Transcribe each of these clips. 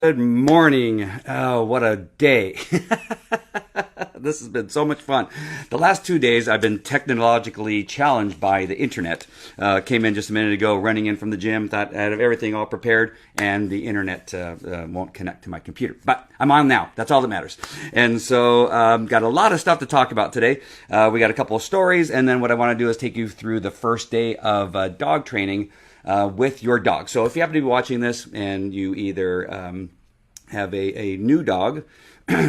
Good morning. Oh, what a day. This has been so much fun. The last 2 days, I've been technologically challenged by the internet. Came in just a minute ago, running in from the gym, thought I had everything all prepared, and the internet won't connect to my computer. But I'm on now. That's all that matters. And so, got a lot of stuff to talk about today. We got a couple of stories, and then what I want to do is take you through the first day of dog training with your dog. So if you happen to be watching this and you either have a new dog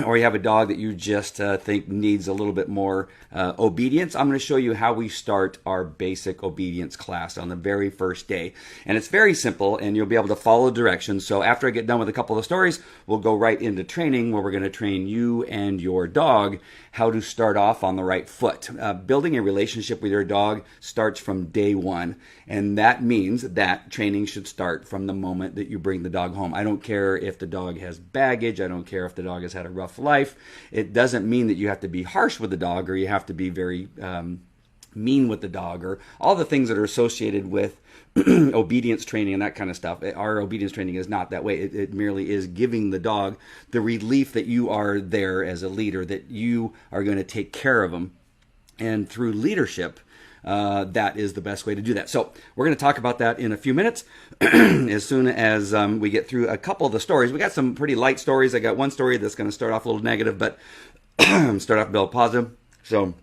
or you have a dog that you just think needs a little bit more obedience, I'm going to show you how we start our basic obedience class on the very first day. And it's very simple, and you'll be able to follow directions. So after I get done with a couple of the stories, we'll go right into training, where we're going to train you and your dog how to start off on the right foot. Building a relationship with your dog starts from day one, and that means that training should start from the moment that you bring the dog home. I don't care if the dog has baggage. I don't care if the dog has had a rough life. It doesn't mean that you have to be harsh with the dog, or you have to be very mean with the dog, or all the things that are associated with obedience training and that kind of stuff. Our obedience training is not that way. It merely is giving the dog the relief that you are there as a leader, that you are going to take care of them. And through leadership, that is the best way to do that. So we're going to talk about that in a few minutes as soon as we get through a couple of the stories. We got some pretty light stories. I got one story that's going to start off a little negative, but start off a little positive. So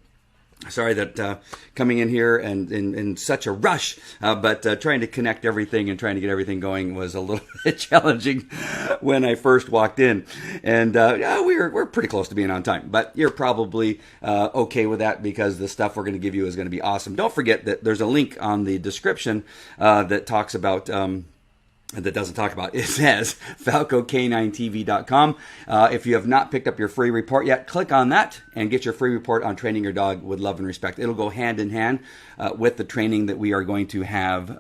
sorry that coming in here and in such a rush, but trying to connect everything and trying to get everything going was a little bit challenging when I first walked in. And yeah, we're pretty close to being on time, but you're probably okay with that, because the stuff we're going to give you is going to be awesome. Don't forget that there's a link on the description that talks about that doesn't talk about. It says FalcoK9TV.com. If you have not picked up your free report yet, click on that and get your free report on training your dog with love and respect. It'll go hand in hand with the training that we are going to have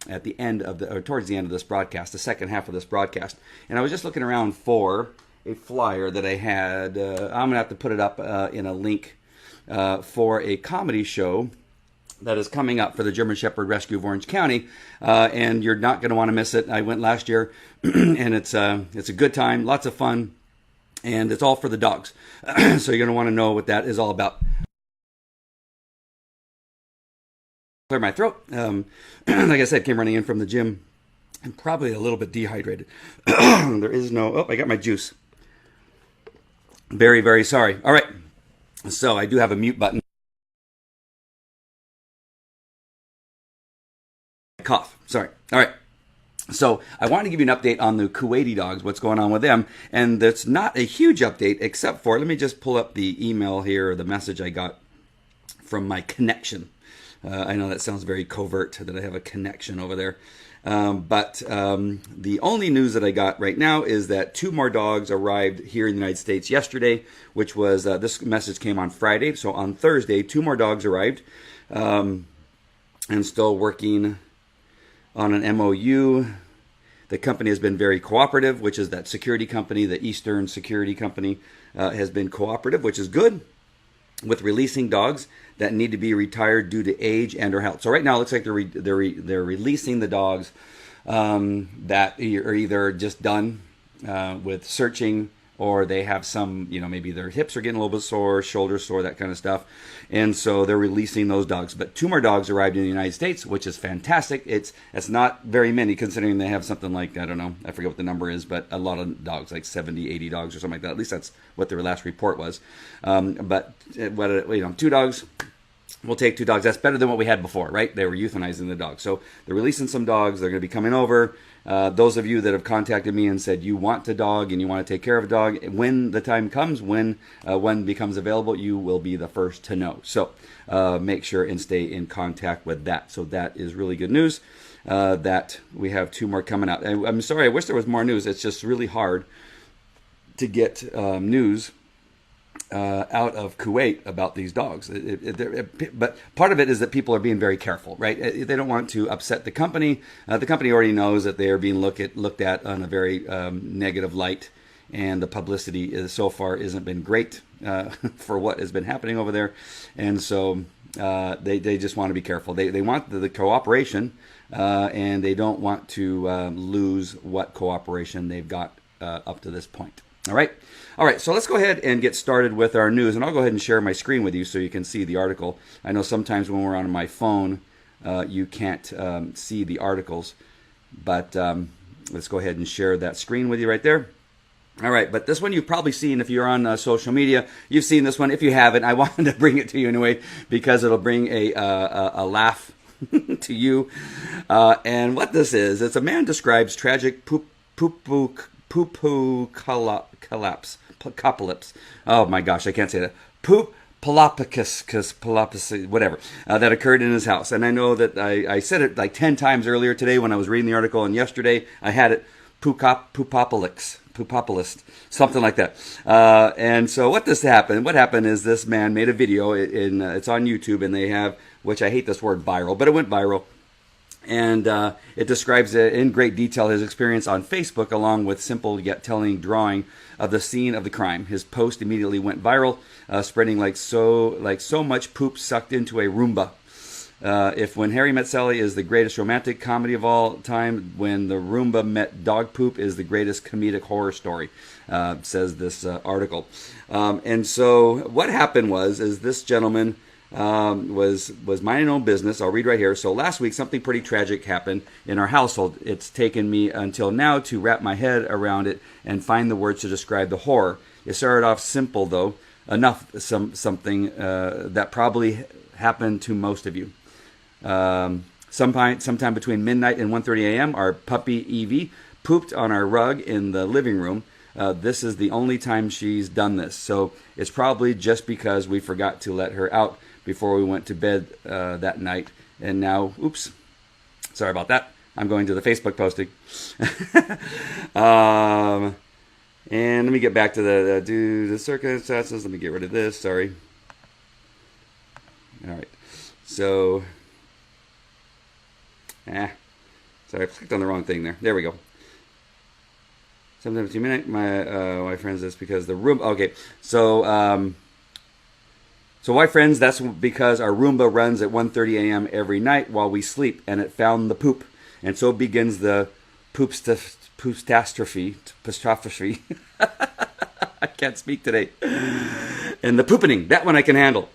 at the end of or towards the end of this broadcast, the second half of this broadcast. And I was just looking around for a flyer that I had. I'm going to have to put it up in a link for a comedy show that is coming up for the German Shepherd Rescue of Orange County, and you're not going to want to miss it. I went last year, and it's a good time, lots of fun, and it's all for the dogs. So you're going to want to know what that is all about. Clear my throat. Like I said, came running in from the gym, and probably a little bit dehydrated. There is no. Oh, I got my juice. Very, very sorry. All right. So I do have a mute button. Cough. Sorry. All right. So I want to give you an update on the Kuwaiti dogs, what's going on with them. And that's not a huge update, except for, let me just pull up the email here, or the message I got from my connection. I know that sounds very covert that I have a connection over there. But the only news that I got right now is that 2 more dogs arrived here in the United States yesterday, which was, this message came on Friday. So on Thursday, 2 more dogs arrived, and still working on an MOU. The company has been very cooperative, which is that security company, the Eastern Security Company, has been cooperative, which is good, with releasing dogs that need to be retired due to age and or health. So right now it looks like they're releasing the dogs that are either just done with searching, or they have some, maybe their hips are getting a little bit sore, shoulders sore, that kind of stuff. And so they're releasing those dogs. But 2 more dogs arrived in the United States, which is fantastic. It's not very many, considering they have something like, I don't know, I forget what the number is, but a lot of dogs, like 70, 80 dogs or something like that. At least that's what their last report was. But 2 dogs. We'll take 2 dogs. That's better than what we had before, right? They were euthanizing the dogs. So they're releasing some dogs. They're going to be coming over. Those of you that have contacted me and said you want a dog and you want to take care of a dog, when the time comes, when one becomes available, you will be the first to know. So make sure and stay in contact with that. So that is really good news that we have 2 more coming out. And I'm sorry, I wish there was more news. It's just really hard to get news out of Kuwait about these dogs. But part of it is that people are being very careful, right? They don't want to upset the company. The company already knows that they are being looked at on a very negative light, and the publicity so far isn't been great for what has been happening over there. And so they just want to be careful. They want the cooperation, and they don't want to lose what cooperation they've got up to this point. All right, so let's go ahead and get started with our news, and I'll go ahead and share my screen with you so you can see the article. I know sometimes when we're on my phone, you can't see the articles, but let's go ahead and share that screen with you right there. All right, but this one you've probably seen if you're on social media. You've seen this one. If you haven't, I wanted to bring it to you anyway because it'll bring a laugh to you. And what this is, it's a man describes tragic poo-poo collapse. Oh my gosh, I can't say that. Palapicus, whatever, that occurred in his house. And I know that I said it like 10 times earlier today when I was reading the article, and yesterday I had it, Poopopolis, something like that. And so what happened is this man made a video, it's on YouTube, and they have, which I hate this word viral, but it went viral. And it describes in great detail his experience on Facebook, along with simple yet telling drawing of the scene of the crime. His post immediately went viral, spreading like so much poop sucked into a Roomba. If When Harry Met Sally is the greatest romantic comedy of all time, When the Roomba Met Dog Poop is the greatest comedic horror story, says this article. And so what happened is this gentleman was minding his own business. I'll read right here. So last week, something pretty tragic happened in our household. It's taken me until now to wrap my head around it and find the words to describe the horror. It started off simple, though, something that probably happened to most of you. Sometime between midnight and 1:30 a.m., our puppy Evie pooped on our rug in the living room. This is the only time she's done this, so it's probably just because we forgot to let her out before we went to bed that night. And now, oops, sorry about that. I'm going to the Facebook posting. And let me get back to the circumstances. Let me get rid of this. Sorry. All right. So, sorry, I clicked on the wrong thing there. There we go. Sometimes 2 minutes. My friends, that's because the room. Okay, so why friends? That's because our Roomba runs at 1:30 a.m. every night while we sleep, and it found the poop, and so begins the poopstastrophe. I can't speak today. And the poopening, that one I can handle.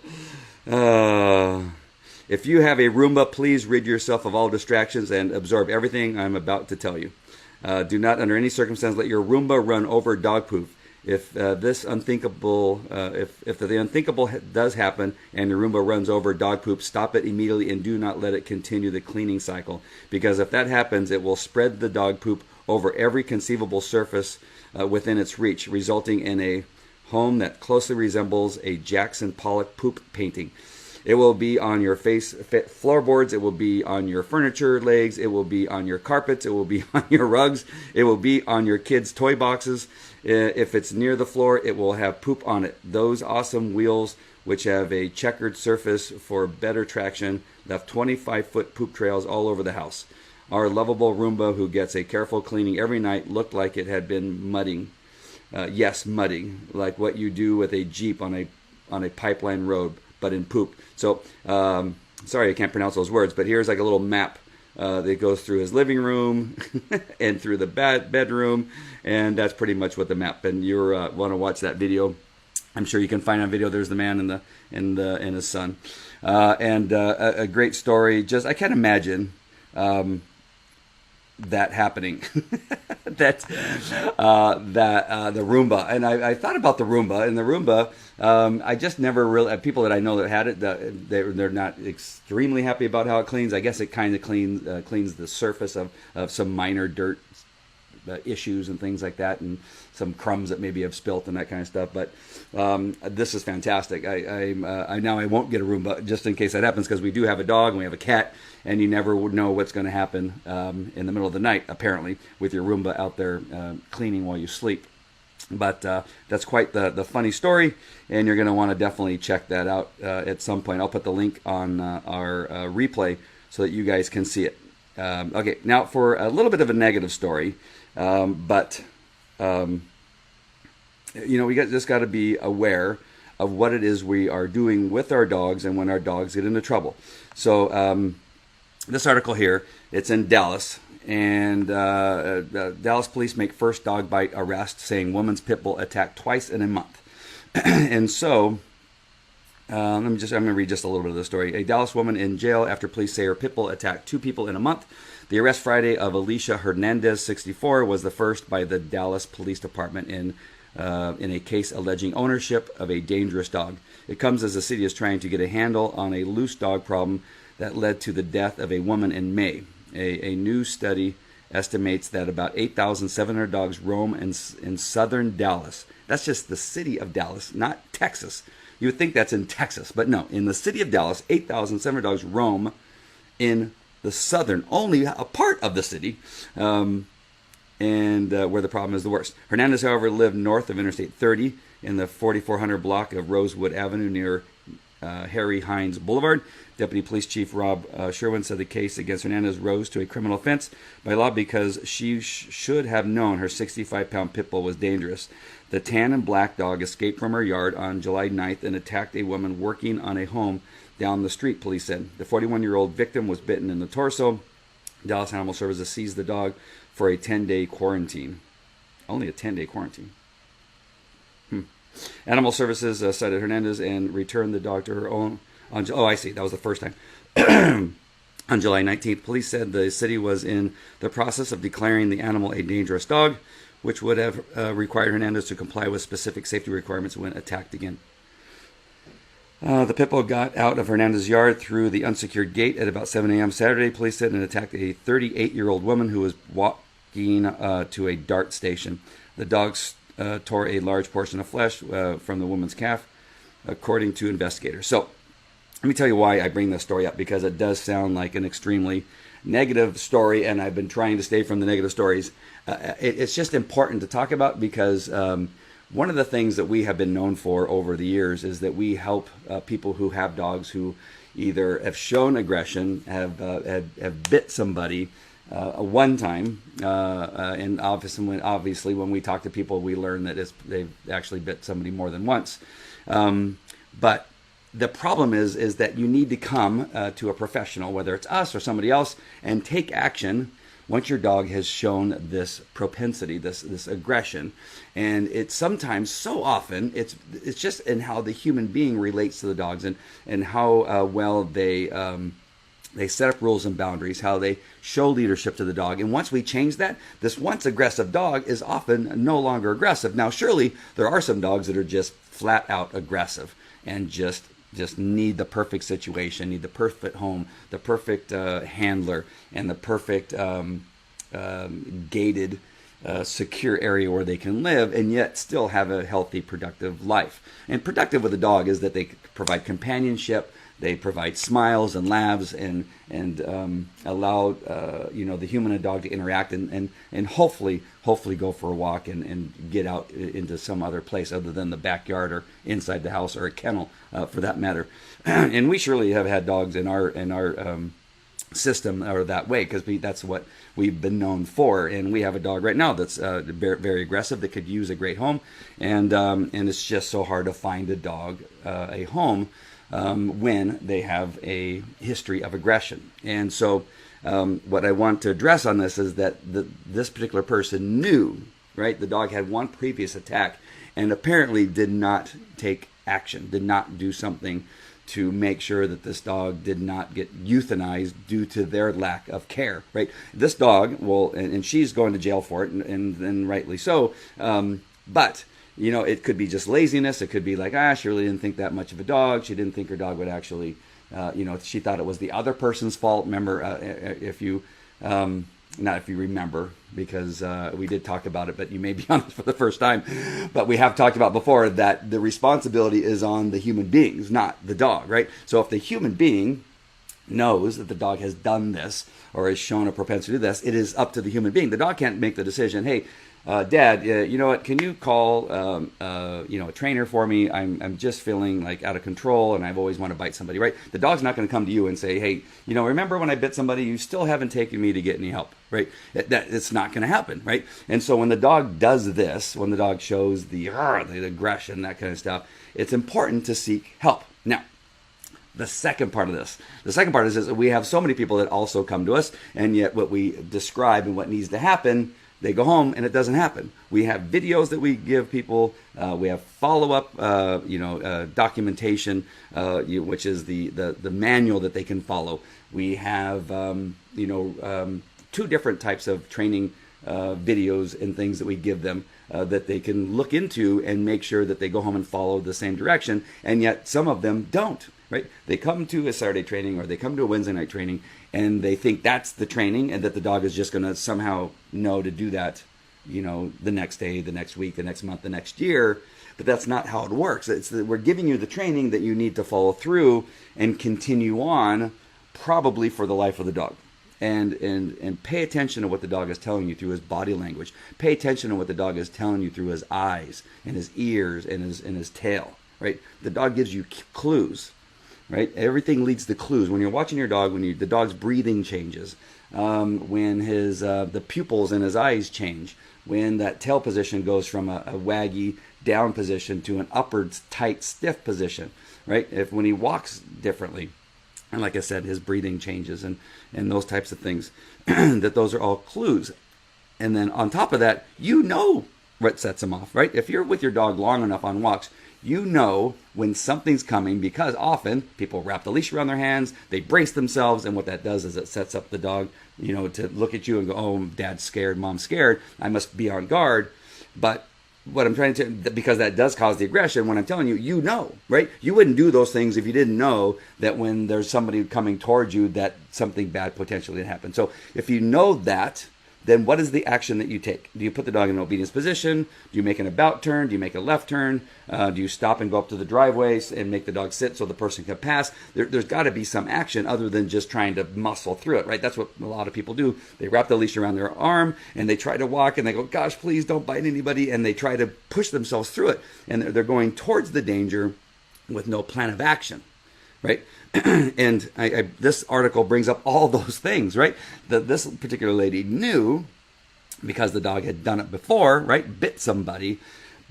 If you have a Roomba, please rid yourself of all distractions and absorb everything I'm about to tell you. Do not, under any circumstance, let your Roomba run over dog poop. If the unthinkable does happen and your Roomba runs over dog poop, stop it immediately and do not let it continue the cleaning cycle. Because if that happens, it will spread the dog poop over every conceivable surface within its reach, resulting in a home that closely resembles a Jackson Pollock poop painting. It will be on your floorboards, it will be on your furniture legs, it will be on your carpets, it will be on your rugs, it will be on your kids' toy boxes. If it's near the floor, it will have poop on it. Those awesome wheels, which have a checkered surface for better traction, left 25-foot poop trails all over the house. Our lovable Roomba, who gets a careful cleaning every night, looked like it had been mudding. Yes, mudding, like what you do with a Jeep on a pipeline road, but in poop. So, sorry I can't pronounce those words, but here's like a little map that goes through his living room and through the bedroom, and that's pretty much what the map. And you want to watch that video, I'm sure you can find on video. There's the man and his son, and a great story. Just I can't imagine that happening. The Roomba, and I thought about the Roomba, and the Roomba, I just never really, people that I know that had it, they're not extremely happy about how it cleans. I guess it kind of cleans the surface of some minor dirt issues and things like that, and some crumbs that maybe have spilt and that kind of stuff. But this is fantastic. I now I won't get a Roomba just in case that happens, because we do have a dog and we have a cat, and you never would know what's going to happen in the middle of the night, apparently, with your Roomba out there cleaning while you sleep. But that's quite the funny story, and you're going to want to definitely check that out at some point. I'll put the link on our replay so that you guys can see it. Okay, now for a little bit of a negative story, but we just got to be aware of what it is we are doing with our dogs and when our dogs get into trouble. So this article here, it's in Dallas, And Dallas police make first dog bite arrest, saying woman's pit bull attacked twice in a month. And so, I'm going to read just a little bit of the story. A Dallas woman in jail after police say her pit bull attacked 2 people in a month. The arrest Friday of Alicia Hernandez, 64, was the first by the Dallas Police Department in a case alleging ownership of a dangerous dog. It comes as the city is trying to get a handle on a loose dog problem that led to the death of a woman in May. A new study estimates that about 8,700 dogs roam in southern Dallas. That's just the city of Dallas, not Texas. You would think that's in Texas, but no. In the city of Dallas, 8,700 dogs roam in the southern, only a part of the city, and where the problem is the worst. Hernandez, however, lived north of Interstate 30 in the 4400 block of Rosewood Avenue near Harry Hines Boulevard. Deputy Police Chief Rob Sherwin said the case against Hernandez rose to a criminal offense by law because she should have known her 65-pound pit bull was dangerous. The tan and black dog escaped from her yard on July 9th and attacked a woman working on a home down the street, police said. The 41-year-old victim was bitten in the torso. Dallas Animal Services seized the dog for a 10-day quarantine. Only a 10-day quarantine. Animal Services cited Hernandez and returned the dog to her own. I see. That was the first time. On July 19th, police said the city was in the process of declaring the animal a dangerous dog, which would have required Hernandez to comply with specific safety requirements when attacked again. The pit bull got out of Hernandez's yard through the unsecured gate at about 7 a.m. Saturday, police said, and attacked a 38-year-old woman who was walking to a dart station. The dogs tore a large portion of flesh from the woman's calf, according to investigators. So, let me tell you why I bring this story up, because it does sound like an extremely negative story, and I've been trying to stay from the negative stories. It's just important to talk about because one of the things that we have been known for over the years is that we help people who have dogs who either have shown aggression, have bit somebody one time, and obviously when we talk to people, we learn that they've actually bit somebody more than once. But the problem is that you need to come to a professional, whether it's us or somebody else, and take action once your dog has shown this propensity, this aggression. And it's sometimes, so often, it's just in how the human being relates to the dogs and how well they set up rules and boundaries, how they show leadership to the dog. And once we change that, this once aggressive dog is often no longer aggressive. Now, surely there are some dogs that are just flat out aggressive and just need the perfect situation, need the perfect home, the perfect handler, and the perfect gated, secure area where they can live and yet still have a healthy, productive life. And productive with a dog is that they provide companionship, they provide smiles and laughs, and allow the human and dog to interact and hopefully go for a walk and get out into some other place other than the backyard or inside the house or a kennel, for that matter. And we surely have had dogs in our system or that way, because that's what we've been known for. And we have a dog right now that's very aggressive that could use a great home, and it's just so hard to find a dog a home when they have a history of aggression. And so what I want to address on this is that this particular person knew, right? The dog had one previous attack and apparently did not take action, did not do something to make sure that this dog did not get euthanized due to their lack of care, right? This dog, and she's going to jail for it, and rightly so, but it could be just laziness. It could be like, she really didn't think that much of a dog. She didn't think her dog would actually, she thought it was the other person's fault. Remember, not if you remember, because we did talk about it, but you may be on this for the first time. But we have talked about before that the responsibility is on the human beings, not the dog, right? So if the human being knows that the dog has done this or has shown a propensity to this, it is up to the human being. The dog can't make the decision, hey, Dad, you know what? Can you call, a trainer for me? I'm just feeling like out of control, and I've always wanted to bite somebody, right? The dog's not going to come to you and say, hey, remember when I bit somebody? You still haven't taken me to get any help, right? It's not going to happen, right? And so when the dog does this, when the dog shows the aggression, that kind of stuff, it's important to seek help. Now, the second part of this. The second part is that we have so many people that also come to us, and yet what we describe and what needs to happen, they go home and it doesn't happen. We have videos that we give people. We have follow-up, documentation, which is the manual that they can follow. We have, two different types of training videos and things that we give them that they can look into and make sure that they go home and follow the same direction. And yet some of them don't, right? They come to a Saturday training or they come to a Wednesday night training and they think that's the training and that the dog is just going to somehow know to do that, the next day, the next week, the next month, the next year. But that's not how it works. It's that we're giving you the training that you need to follow through and continue on probably for the life of the dog. And pay attention to what the dog is telling you through his body language. Pay attention to what the dog is telling you through his eyes and his ears and his tail, right? The dog gives you clues, right? Everything leads to clues. When you're watching your dog, the dog's breathing changes, when his the pupils in his eyes change, when that tail position goes from a waggy down position to an upward tight stiff position, right? When he walks differently. And like I said, his breathing changes and those types of things, that those are all clues. And then on top of that, what sets him off, right? If you're with your dog long enough on walks, when something's coming, because often people wrap the leash around their hands, they brace themselves, and what that does is it sets up the dog, to look at you and go, oh, dad's scared, mom's scared, I must be on guard. But what I'm trying to, because that does cause the aggression, when I'm telling you, right? You wouldn't do those things if you didn't know that when there's somebody coming towards you that something bad potentially had happened. So if you know that, then what is the action that you take? Do you put the dog in an obedience position? Do you make an about turn? Do you make a left turn? Do you stop and go up to the driveways and make the dog sit so the person can pass? There's got to be some action other than just trying to muscle through it, right? That's what a lot of people do. They wrap the leash around their arm and they try to walk and they go, gosh, please don't bite anybody. And they try to push themselves through it. And they're going towards the danger with no plan of action, right? And this article brings up all those things, right? This particular lady knew, because the dog had done it before, right? Bit somebody,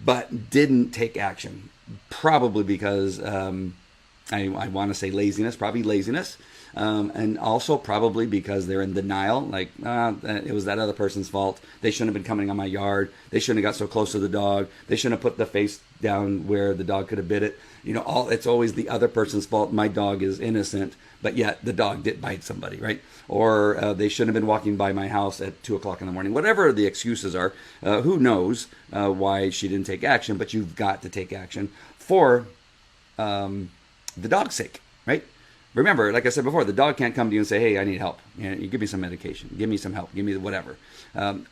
but didn't take action. Probably because, I want to say laziness, probably laziness. And also probably because they're in denial, like, it was that other person's fault. They shouldn't have been coming on my yard. They shouldn't have got so close to the dog. They shouldn't have put the face down where the dog could have bit it. It's always the other person's fault. My dog is innocent, but yet the dog did bite somebody, right? Or they shouldn't have been walking by my house at 2:00 in the morning. Whatever the excuses are, who knows why she didn't take action, but you've got to take action for the dog's sake, right? Remember, like I said before, the dog can't come to you and say, hey, I need help. You give me some medication. Give me some help. Give me whatever.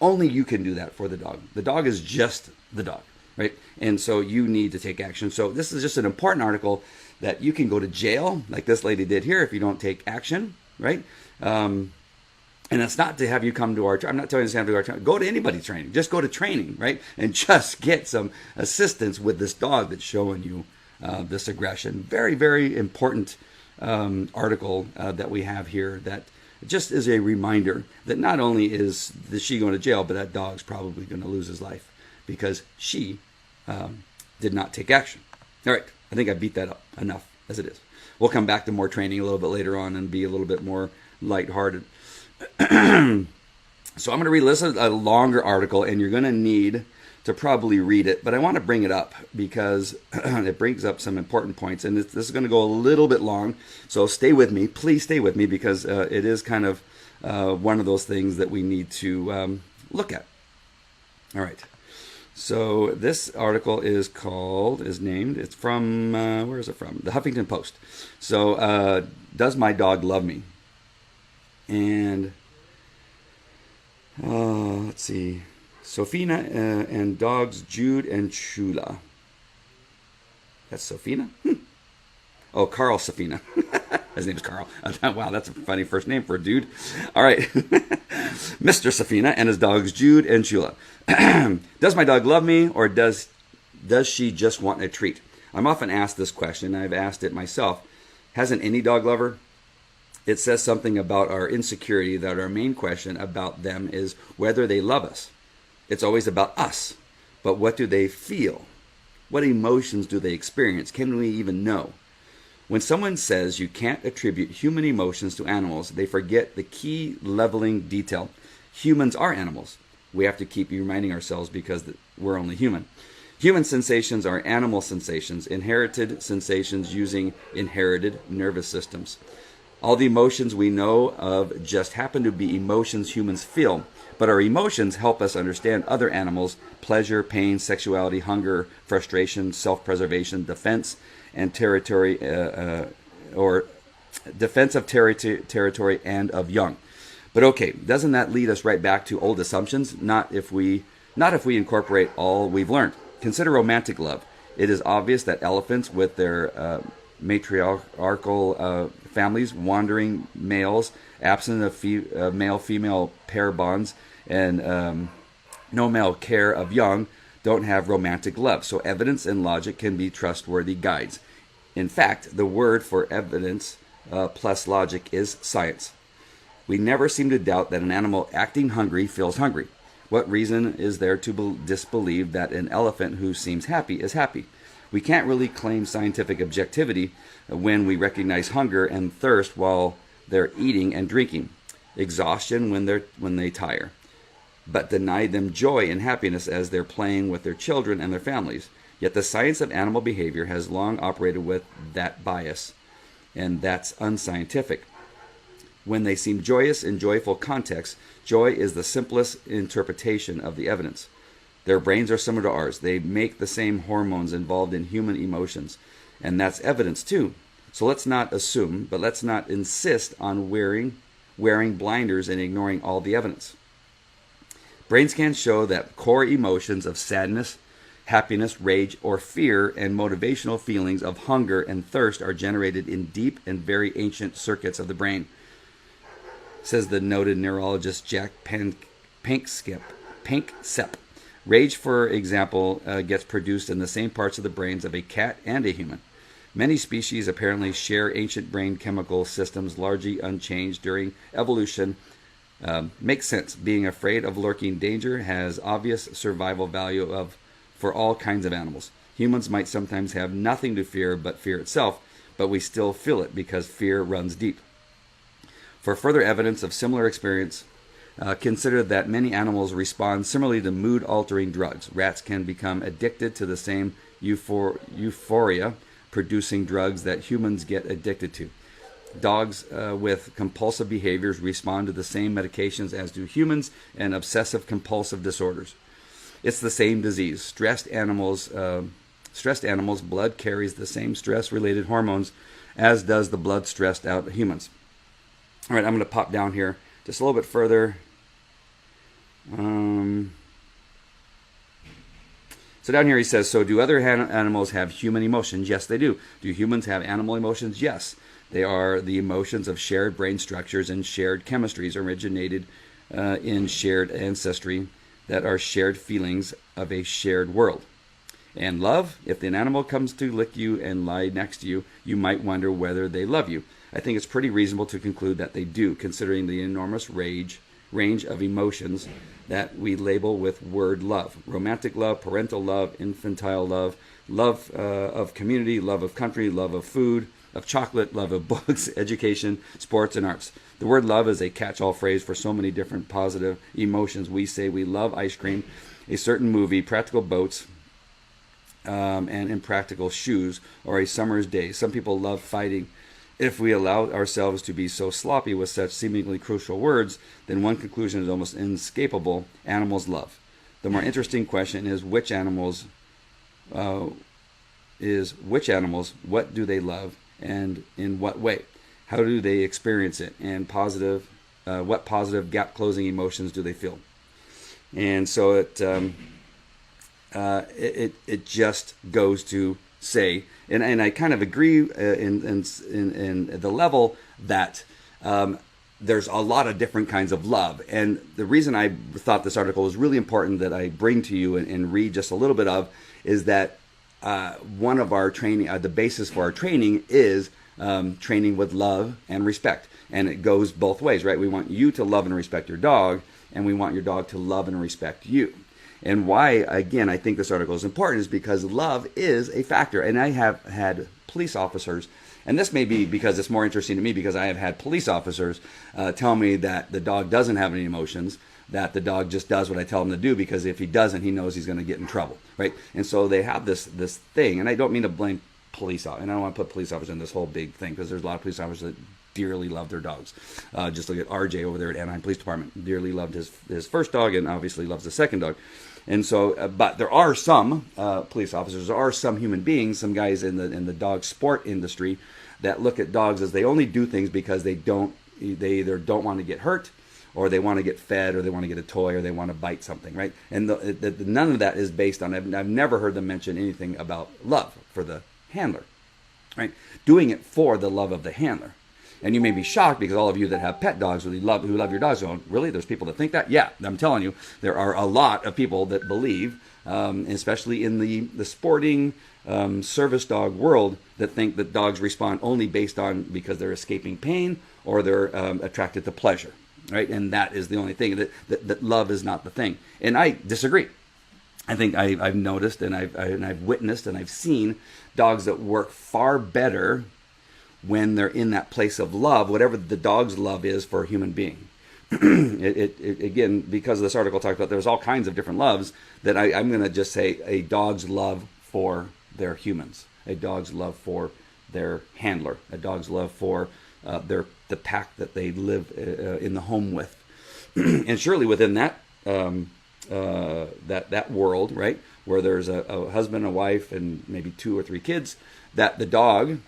Only you can do that for the dog. The dog is just the dog, right? And so you need to take action. So this is just an important article that you can go to jail, like this lady did here, if you don't take action, right? And it's not to have you come to I'm not telling you to have to go to our go to anybody's training. Just go to training, right? And just get some assistance with this dog that's showing you this aggression. Very, very important article that we have here that just is a reminder that not only is she going to jail, but that dog's probably going to lose his life because she did not take action. All right, I think I beat that up enough as it is. We'll come back to more training a little bit later on and be a little bit more lighthearted. So I'm going to read a longer article, and you're going to need to probably read it, but I want to bring it up because it brings up some important points, and this is going to go a little bit long, so stay with me. Please stay with me because it is kind of one of those things that we need to look at. All right. So this article it's from, where is it from? The Huffington Post. So, does my dog love me? And, let's see. Sofina and dogs Jude and Chula. That's Sofina? Oh, Carl Sofina. His name is Carl. Wow, that's a funny first name for a dude. All right. Mr. Sofina and his dogs Jude and Chula. Does my dog love me, or does she just want a treat? I'm often asked this question. I've asked it myself. Hasn't any dog lover? It says something about our insecurity that our main question about them is whether they love us. It's always about us. But what do they feel? What emotions do they experience? Can we even know? When someone says you can't attribute human emotions to animals, they forget the key leveling detail. Humans are animals. We have to keep reminding ourselves because we're only human. Human sensations are animal sensations, inherited sensations using inherited nervous systems. All the emotions we know of just happen to be emotions humans feel, but our emotions help us understand other animals' pleasure, pain, sexuality, hunger, frustration, self-preservation, defense, and territory, or defense of territory and of young. But okay, doesn't that lead us right back to old assumptions? Not if we incorporate all we've learned. Consider romantic love. It is obvious that elephants with their matriarchal families, wandering males, absent of male-female pair bonds, and no male care of young, don't have romantic love. So evidence and logic can be trustworthy guides. In fact, the word for evidence plus logic is science. We never seem to doubt that an animal acting hungry feels hungry. What reason is there to disbelieve that an elephant who seems happy is happy? We can't really claim scientific objectivity when we recognize hunger and thirst while they're eating and drinking, exhaustion when they tire, but deny them joy and happiness as they're playing with their children and their families. Yet the science of animal behavior has long operated with that bias, and that's unscientific. When they seem joyous in joyful contexts, joy is the simplest interpretation of the evidence. Their brains are similar to ours. They make the same hormones involved in human emotions, and that's evidence too. So let's not assume, but let's not insist on wearing blinders and ignoring all the evidence. Brain scans show that core emotions of sadness, happiness, rage, or fear, and motivational feelings of hunger and thirst are generated in deep and very ancient circuits of the brain, says the noted neurologist Jack Panksepp. Rage, for example, gets produced in the same parts of the brains of a cat and a human. Many species apparently share ancient brain chemical systems largely unchanged during evolution. Makes sense. Being afraid of lurking danger has obvious survival value for all kinds of animals. Humans might sometimes have nothing to fear but fear itself, but we still feel it because fear runs deep. For further evidence of similar experience, consider that many animals respond similarly to mood-altering drugs. Rats can become addicted to the same euphoria-producing drugs that humans get addicted to. Dogs with compulsive behaviors respond to the same medications as do humans and obsessive-compulsive disorders. It's the same disease. Stressed animals' blood carries the same stress-related hormones as does the blood stressed out humans. All right, I'm going to pop down here just a little bit further. So down here he says, so do other animals have human emotions? Yes, they do. Do humans have animal emotions? Yes. They are the emotions of shared brain structures and shared chemistries originated in shared ancestry that are shared feelings of a shared world. And love, if an animal comes to lick you and lie next to you, you might wonder whether they love you. I think it's pretty reasonable to conclude that they do, considering the enormous range of emotions that we label with word love. Romantic love, parental love, infantile love, love of community, love of country, love of food, of chocolate, love of books, education, sports, and arts. The word love is a catch-all phrase for so many different positive emotions. We say we love ice cream, a certain movie, practical boats, and impractical shoes, or a summer's day. Some people love fighting. If we allow ourselves to be so sloppy with such seemingly crucial words, then one conclusion is almost inescapable: animals love. The more interesting question is which animals, what do they love, and in what way? How do they experience it? And what positive gap-closing emotions do they feel? And so it just goes to say, and I kind of agree in the level that there's a lot of different kinds of love. And the reason I thought this article was really important that I bring to you and read just a little bit of is that one of our training, the basis for our training is training with love and respect. And it goes both ways, right? We want you to love and respect your dog, and we want your dog to love and respect you. And why, again, I think this article is important is because love is a factor. And I have had police officers And this may be because it's more interesting to me because I have had police officers tell me that the dog doesn't have any emotions, that the dog just does what I tell him to do, because if he doesn't, he knows he's going to get in trouble, right? And so they have this thing, and I don't mean to blame police officers, and I don't want to put police officers in this whole big thing, because there's a lot of police officers that dearly love their dogs. Just look at RJ over there at Anaheim Police Department. Dearly loved his first dog, and obviously loves the second dog. And so, but there are some police officers, there are some human beings, some guys in the dog sport industry that look at dogs as they only do things because they either don't want to get hurt, or they want to get fed, or they want to get a toy, or they want to bite something, right? And none of that is based on, I've never heard them mention anything about love for the handler, right? Doing it for the love of the handler. And you may be shocked, because all of you that have pet dogs who love your dogs going, really? There's people that think that? Yeah, I'm telling you, there are a lot of people that believe, especially in the sporting service dog world, that think that dogs respond only based on because they're escaping pain or they're attracted to pleasure. Right, and that is the only thing, that love is not the thing, and I disagree. I think I've noticed, and I've witnessed, and I've seen dogs that work far better when they're in that place of love, whatever the dog's love is for a human being. Again, because this article talks about there's all kinds of different loves, that I'm going to just say a dog's love for their humans, a dog's love for their handler, a dog's love for the pack that they live in the home with. And surely within that that world, right, where there's a husband, a wife, and maybe 2 or 3 kids, that the dog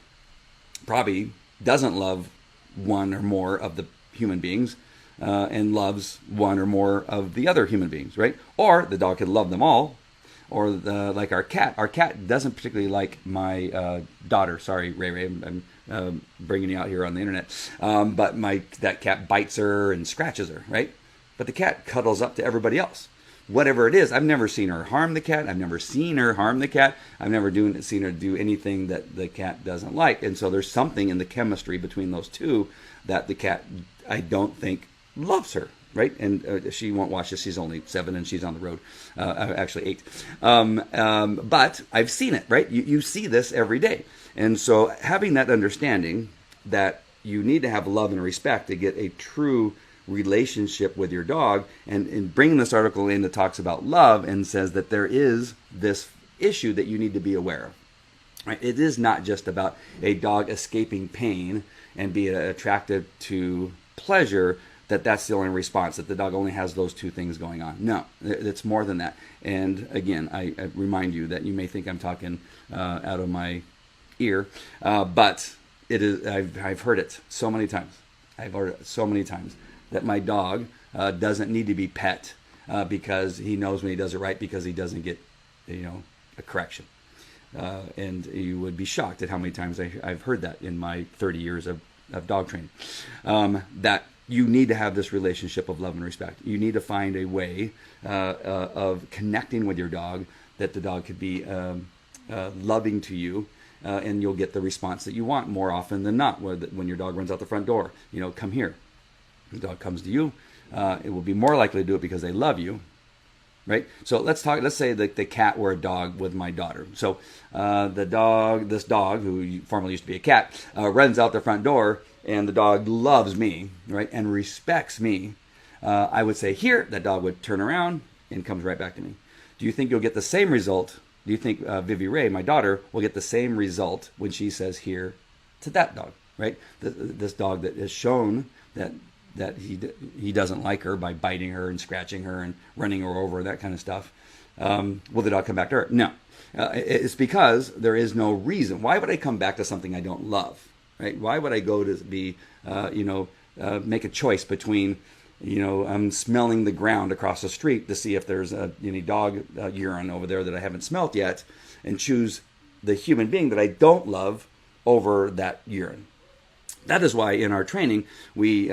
probably doesn't love one or more of the human beings, and loves one or more of the other human beings, right? Or the dog can love them all. Or like our cat. Our cat doesn't particularly like my daughter. Sorry, Ray. I'm bringing you out here on the internet. But that cat bites her and scratches her, right? But the cat cuddles up to everybody else. Whatever it is, I've never seen her harm the cat. I've never seen her harm the cat. I've never seen her do anything that the cat doesn't like. And so there's something in the chemistry between those two that the cat, I don't think, loves her. Right, and she won't watch this. She's only 7, and she's on the road. Actually 8. But I've seen it. Right, you see this every day, and so having that understanding that you need to have love and respect to get a true relationship with your dog, and bringing this article in that talks about love and says that there is this issue that you need to be aware of. Right, it is not just about a dog escaping pain and being attracted to pleasure. That's the only response, that the dog only has those 2 things going on. No, it's more than that. And again, I remind you that you may think I'm talking out of my ear, but it is. I've heard it so many times. I've heard it so many times that my dog doesn't need to be pet because he knows when he does it right, because he doesn't get, a correction. And you would be shocked at how many times I've heard that in my 30 years of dog training. That you need to have this relationship of love and respect. You need to find a way of connecting with your dog, that the dog could be loving to you, and you'll get the response that you want more often than not. When your dog runs out the front door, come here. The dog comes to you. It will be more likely to do it because they love you, right? So let's say that the cat were a dog with my daughter. So this dog, who formerly used to be a cat, runs out the front door, and the dog loves me, right, and respects me. I would say here, that dog would turn around and comes right back to me. Do you think you'll get the same result? Do you think Vivi Ray, my daughter, will get the same result when she says here to that dog, right? This dog that has shown that he doesn't like her by biting her and scratching her and running her over, that kind of stuff. Will the dog come back to her? No. It's because there is no reason. Why would I come back to something I don't love? Right? Why would I go to be, make a choice between, I'm smelling the ground across the street to see if there's any dog urine over there that I haven't smelt yet, and choose the human being that I don't love over that urine. That is why in our training we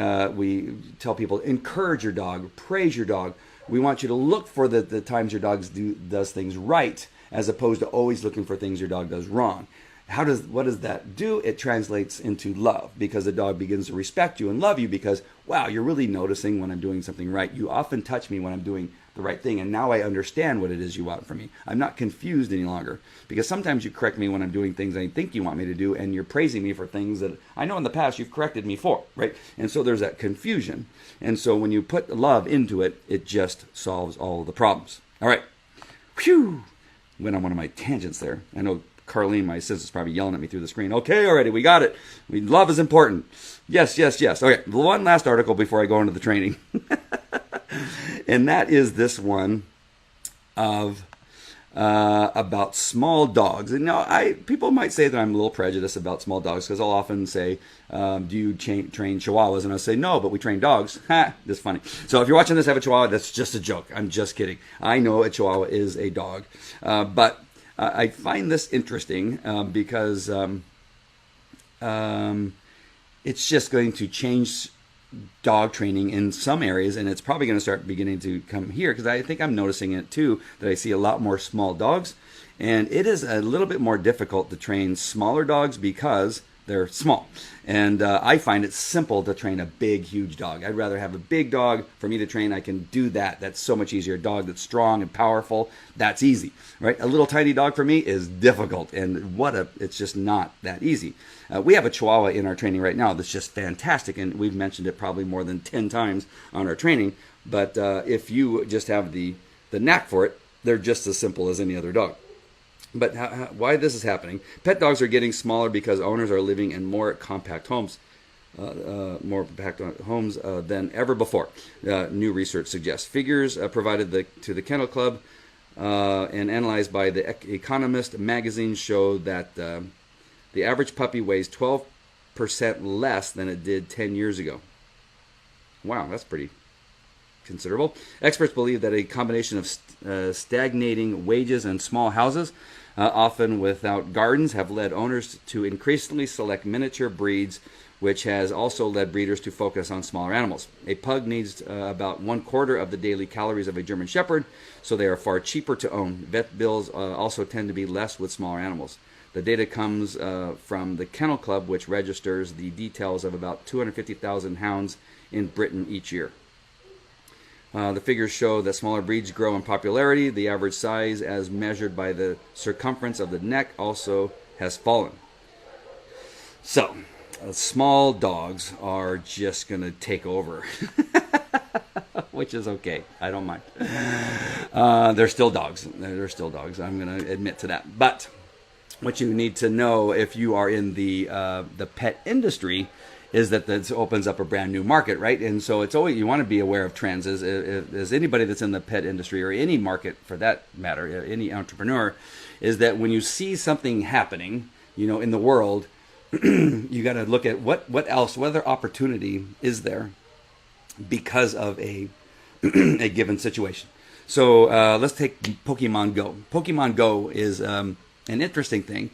tell people, encourage your dog, praise your dog. We want you to look for the times your dog does things right, as opposed to always looking for things your dog does wrong. What does that do? It translates into love, because the dog begins to respect you and love you because, wow, you're really noticing when I'm doing something right. You often touch me when I'm doing the right thing. And now I understand what it is you want from me. I'm not confused any longer, because sometimes you correct me when I'm doing things I think you want me to do, and you're praising me for things that I know in the past you've corrected me for, right? And so there's that confusion. And so when you put love into it, it just solves all of the problems. All right. Whew. Went on one of my tangents there. I know Carlene, my assistant's probably yelling at me through the screen. Okay, already, we got it. Love is important. Yes, yes, yes. Okay, one last article before I go into the training. And that is this one of about small dogs. And now, people might say that I'm a little prejudiced about small dogs, because I'll often say, do you train Chihuahuas? And I'll say, no, but we train dogs. Ha, that's funny. So if you're watching this, have a Chihuahua, that's just a joke. I'm just kidding. I know a Chihuahua is a dog. But I find this interesting because it's just going to change dog training in some areas, and it's probably going to start beginning to come here, because I think I'm noticing it too, that I see a lot more small dogs, and it is a little bit more difficult to train smaller dogs because they're small. And I find it simple to train a big, huge dog. I'd rather have a big dog for me to train. I can do that. That's so much easier. A dog that's strong and powerful, that's easy, right? A little tiny dog for me is difficult, and it's just not that easy. We have a Chihuahua in our training right now that's just fantastic, and we've mentioned it probably more than 10 times on our training. But if you just have the knack for it, they're just as simple as any other dog. But why this is happening? Pet dogs are getting smaller because owners are living in more compact homes, than ever before. New research suggests. Figures provided to the Kennel Club and analyzed by the Economist magazine show that the average puppy weighs 12% less than it did 10 years ago. Wow, that's pretty considerable. Experts believe that a combination of stagnating wages and small houses, often without gardens, have led owners to increasingly select miniature breeds, which has also led breeders to focus on smaller animals. A pug needs about 1/4 of the daily calories of a German Shepherd, so they are far cheaper to own. Vet bills also tend to be less with smaller animals. The data comes from the Kennel Club, which registers the details of about 250,000 hounds in Britain each year. The figures show that smaller breeds grow in popularity. The average size, as measured by the circumference of the neck, also has fallen. So, small dogs are just going to take over, which is okay. I don't mind. They're still dogs. They're still dogs. I'm going to admit to that. But what you need to know if you are in the pet industry is that this opens up a brand new market, right? And so it's always, you want to be aware of trends. As anybody that's in the pet industry, or any market for that matter, any entrepreneur, is that when you see something happening, in the world, you got to look at what other opportunity is there because of a a given situation. So let's take Pokemon Go. Pokemon Go is an interesting thing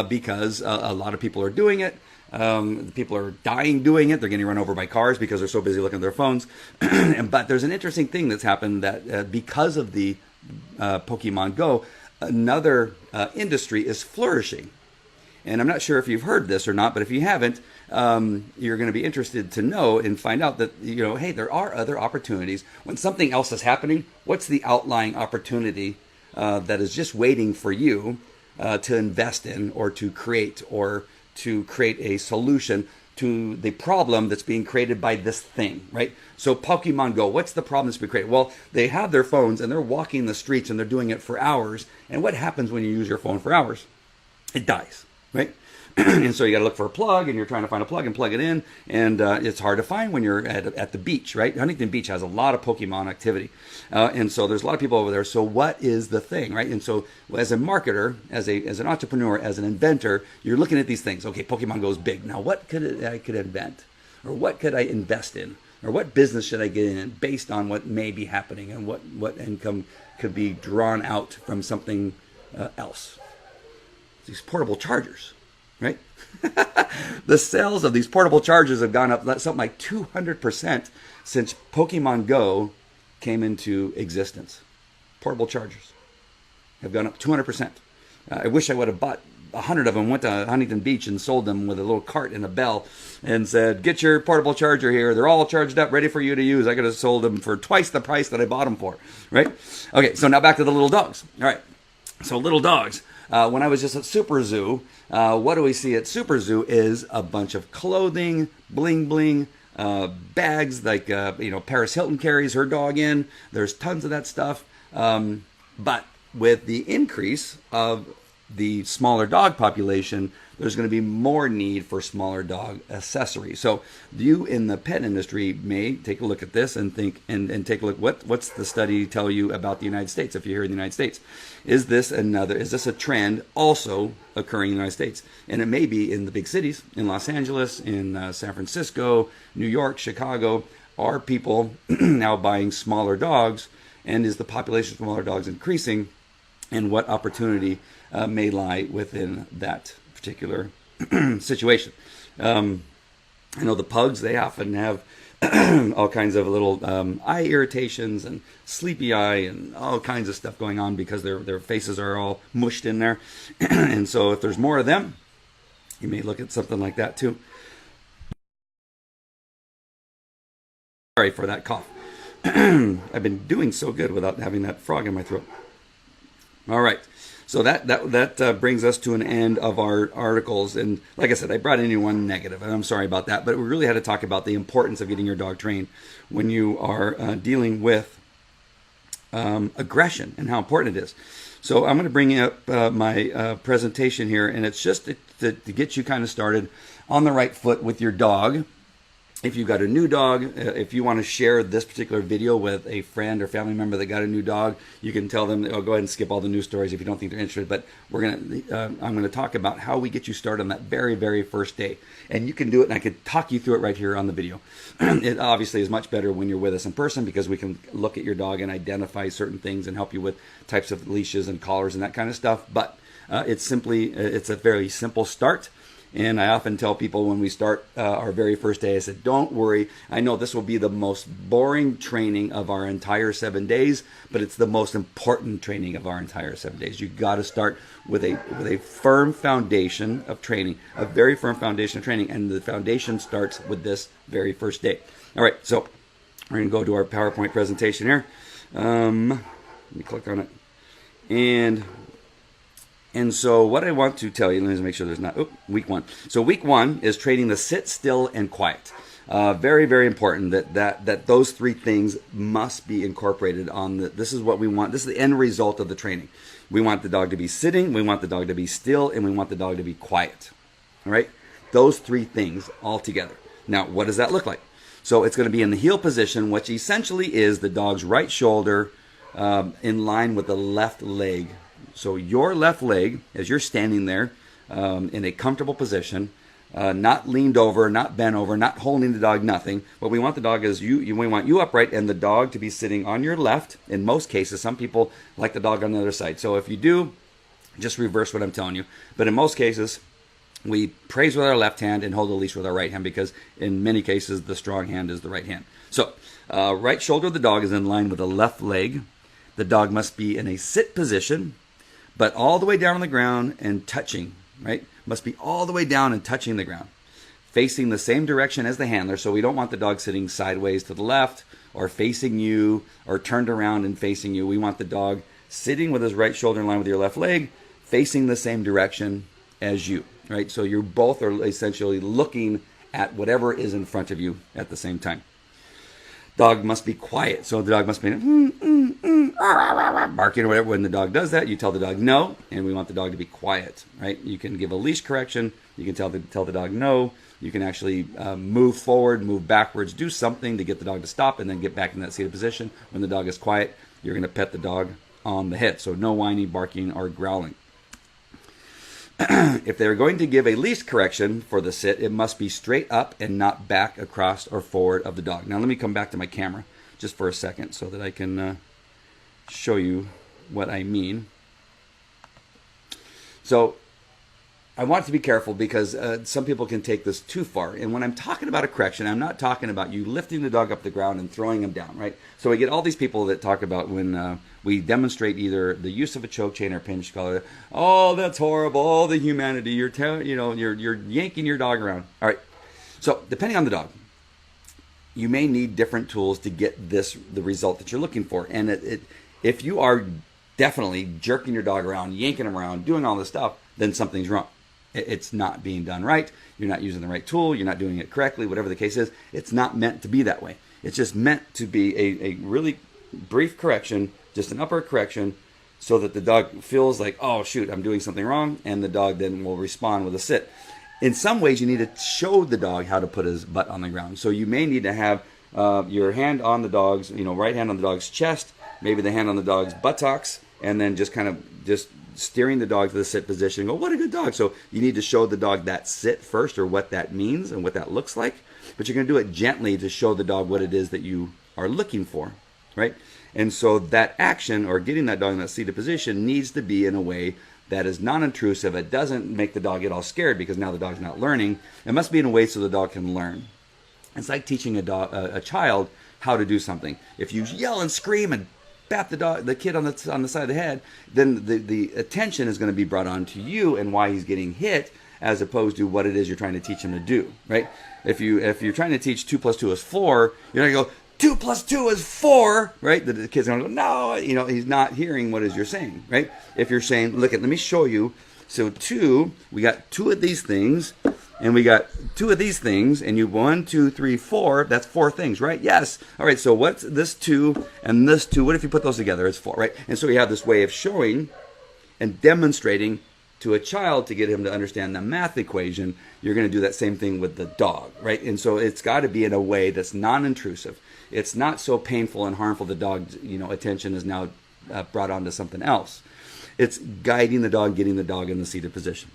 because a lot of people are doing it. People are dying doing it. They're getting run over by cars because they're so busy looking at their phones. But there's an interesting thing that's happened that because of the Pokemon Go, another industry is flourishing. And I'm not sure if you've heard this or not, but if you haven't, you're going to be interested to know and find out that, hey, there are other opportunities. When something else is happening, what's the outlying opportunity that is just waiting for you to invest in, or to create a solution to the problem that's being created by this thing, right? So Pokemon Go, what's the problem that's being created? Well, they have their phones and they're walking the streets and they're doing it for hours. And what happens when you use your phone for hours? It dies, right? And so you got to look for a plug, and you're trying to find a plug and plug it in, and it's hard to find when you're at the beach, right? Huntington Beach has a lot of Pokemon activity, and so there's a lot of people over there. So what is the thing, right? And so as a marketer, as an entrepreneur, as an inventor, you're looking at these things. Okay, Pokemon Go's big. Now what I could invent, or what could I invest in, or what business should I get in based on what may be happening, and what income could be drawn out from something else? These portable chargers. Right? The sales of these portable chargers have gone up something like 200% since Pokemon Go came into existence. Portable chargers have gone up 200%. I wish I would have bought 100 of them, went to Huntington Beach and sold them with a little cart and a bell and said, get your portable charger here. They're all charged up, ready for you to use. I could have sold them for twice the price that I bought them for, right? Okay, so now back to the little dogs. All right, so little dogs. When I was just at Super Zoo, what do we see at Super Zoo is a bunch of clothing, bling bling, bags like, Paris Hilton carries her dog in. There's tons of that stuff. But with the increase of the smaller dog population, there's going to be more need for smaller dog accessories. So you in the pet industry may take a look at this and think and take a look, what's the study tell you about the United States? If you're here in the United States, is this a trend also occurring in the United States? And it may be in the big cities, in Los Angeles, in San Francisco, New York, Chicago. Are people now buying smaller dogs, and is the population of smaller dogs increasing? And what opportunity may lie within that particular situation? I know the pugs, they often have all kinds of little eye irritations and sleepy eye and all kinds of stuff going on because their faces are all mushed in there. And so if there's more of them, you may look at something like that too. Sorry for that cough. I've been doing so good without having that frog in my throat. All right, so that brings us to an end of our articles. And like I said, I brought in one negative, and I'm sorry about that. But we really had to talk about the importance of getting your dog trained when you are dealing with aggression and how important it is. So I'm going to bring up my presentation here, and it's just to get you kind of started on the right foot with your dog. If you've got a new dog, if you want to share this particular video with a friend or family member that got a new dog, you can tell them, oh, go ahead and skip all the news stories if you don't think they're interested. But I'm going to talk about how we get you started on that very, very first day. And you can do it, and I could talk you through it right here on the video. It obviously is much better when you're with us in person because we can look at your dog and identify certain things and help you with types of leashes and collars and that kind of stuff. But it's a very simple start. And I often tell people when we start our very first day, I said, don't worry. I know this will be the most boring training of our entire 7 days, but it's the most important training of our entire 7 days. You got to start with a firm foundation of training, a very firm foundation of training. And the foundation starts with this very first day. All right, so we're going to go to our PowerPoint presentation here. Let me click on it. And so what I want to tell you, let me make sure there's not, week one. So week one is training the sit, still, and quiet. Very, very important that those three things must be incorporated on this is what we want. This is the end result of the training. We want the dog to be sitting, we want the dog to be still, and we want the dog to be quiet. All right? Those three things all together. Now, what does that look like? So it's going to be in the heel position, which essentially is the dog's right shoulder in line with the left leg. So your left leg, as you're standing there in a comfortable position, not leaned over, not bent over, not holding the dog, nothing. What we want the dog is we want you upright and the dog to be sitting on your left. In most cases, some people like the dog on the other side. So if you do, just reverse what I'm telling you. But in most cases, we praise with our left hand and hold the leash with our right hand because in many cases, the strong hand is the right hand. So right shoulder of the dog is in line with the left leg. The dog must be in a sit position, but all the way down on the ground and touching, right? Must be all the way down and touching the ground, facing the same direction as the handler. So we don't want the dog sitting sideways to the left or facing you or turned around and facing you. We want the dog sitting with his right shoulder in line with your left leg, facing the same direction as you, right? So you both are essentially looking at whatever is in front of you at the same time. Dog must be quiet. So the dog must be barking or whatever. When the dog does that, you tell the dog no, and we want the dog to be quiet, right? You can give a leash correction. You can tell the dog no. You can actually move forward, move backwards, do something to get the dog to stop and then get back in that seated position. When the dog is quiet, you're going to pet the dog on the head. So no whining, barking, or growling. If they're going to give a leash correction for the sit, it must be straight up and not back, across, or forward of the dog. Now let me come back to my camera just for a second so that I can show you what I mean. So I want to be careful because some people can take this too far. And when I'm talking about a correction, I'm not talking about you lifting the dog up the ground and throwing him down, right? So we get all these people that talk about when we demonstrate either the use of a choke chain or pinch collar. Oh, that's horrible! Oh, the humanity! You're yanking your dog around. All right. So depending on the dog, you may need different tools to get the result that you're looking for. And if you are definitely jerking your dog around, yanking him around, doing all this stuff, then something's wrong. It's not being done right. You're not using the right tool. You're not doing it correctly, whatever the case is. It's not meant to be that way. It's just meant to be a really brief correction, just an upper correction, so that the dog feels like, oh, shoot, I'm doing something wrong, and the dog then will respond with a sit. In some ways, you need to show the dog how to put his butt on the ground. So you may need to have your hand on the dog's, right hand on the dog's chest, maybe the hand on the dog's buttocks, and then just kind of steering the dog to the sit position and go, what a good dog. So you need to show the dog that sit first, or what that means and what that looks like. But you're going to do it gently to show the dog what it is that you are looking for, right? And so that action, or getting that dog in that seated position, needs to be in a way that is non-intrusive. It doesn't make the dog get all scared because now the dog's not learning. It must be in a way so the dog can learn. It's like teaching a child how to do something. If you yell and scream and bat the kid on the side of the head, then the attention is going to be brought on to you and why he's getting hit, as opposed to what it is you're trying to teach him to do, right? If you're trying to teach 2 + 2 is 4, you're not going to go 2 + 2 is 4, right? The kid's going to go, no, he's not hearing what it is you're saying, right? If you're saying, let me show you. So 2, we got 2 of these things, and we got 2 of these things, and you 1, 2, 3, 4. That's 4 things, right? Yes. All right. So what's this 2 and this 2? What if you put those together? It's 4, right? And so we have this way of showing and demonstrating to a child to get him to understand the math equation. You're going to do that same thing with the dog, right? And so it's got to be in a way that's non-intrusive. It's not so painful and harmful. The dog's attention is now brought on to something else. It's guiding the dog, getting the dog in the seated position.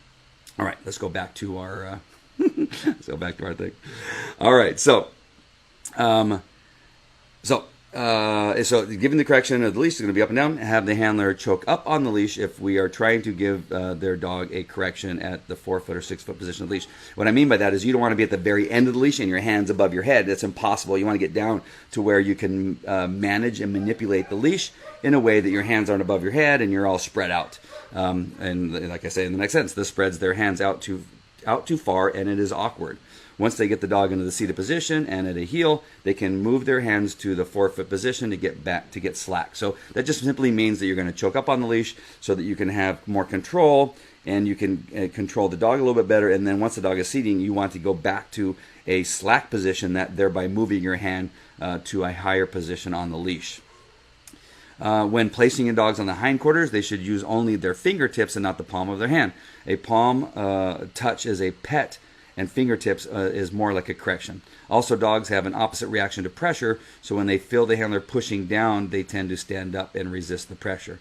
All right, let's go back to our thing. All right, so giving the correction of the leash is going to be up and down. Have the handler choke up on the leash if we are trying to give their dog a correction at the 4-foot or 6-foot position of the leash. What I mean by that is you don't want to be at the very end of the leash and your hands above your head. That's impossible. You want to get down to where you can manage and manipulate the leash in a way that your hands aren't above your head and you're all spread out. And like I say in the next sentence, this spreads their hands out too far, and it is awkward. Once they get the dog into the seated position and at a heel, they can move their hands to the 4-foot position to get slack. So that just simply means that you're going to choke up on the leash so that you can have more control and you can control the dog a little bit better. And then once the dog is seating, you want to go back to a slack position, that thereby moving your hand to a higher position on the leash. When placing your dogs on the hindquarters, they should use only their fingertips and not the palm of their hand. A palm touch is a pet, and fingertips is more like a correction. Also, dogs have an opposite reaction to pressure, so when they feel the handler pushing down, they tend to stand up and resist the pressure.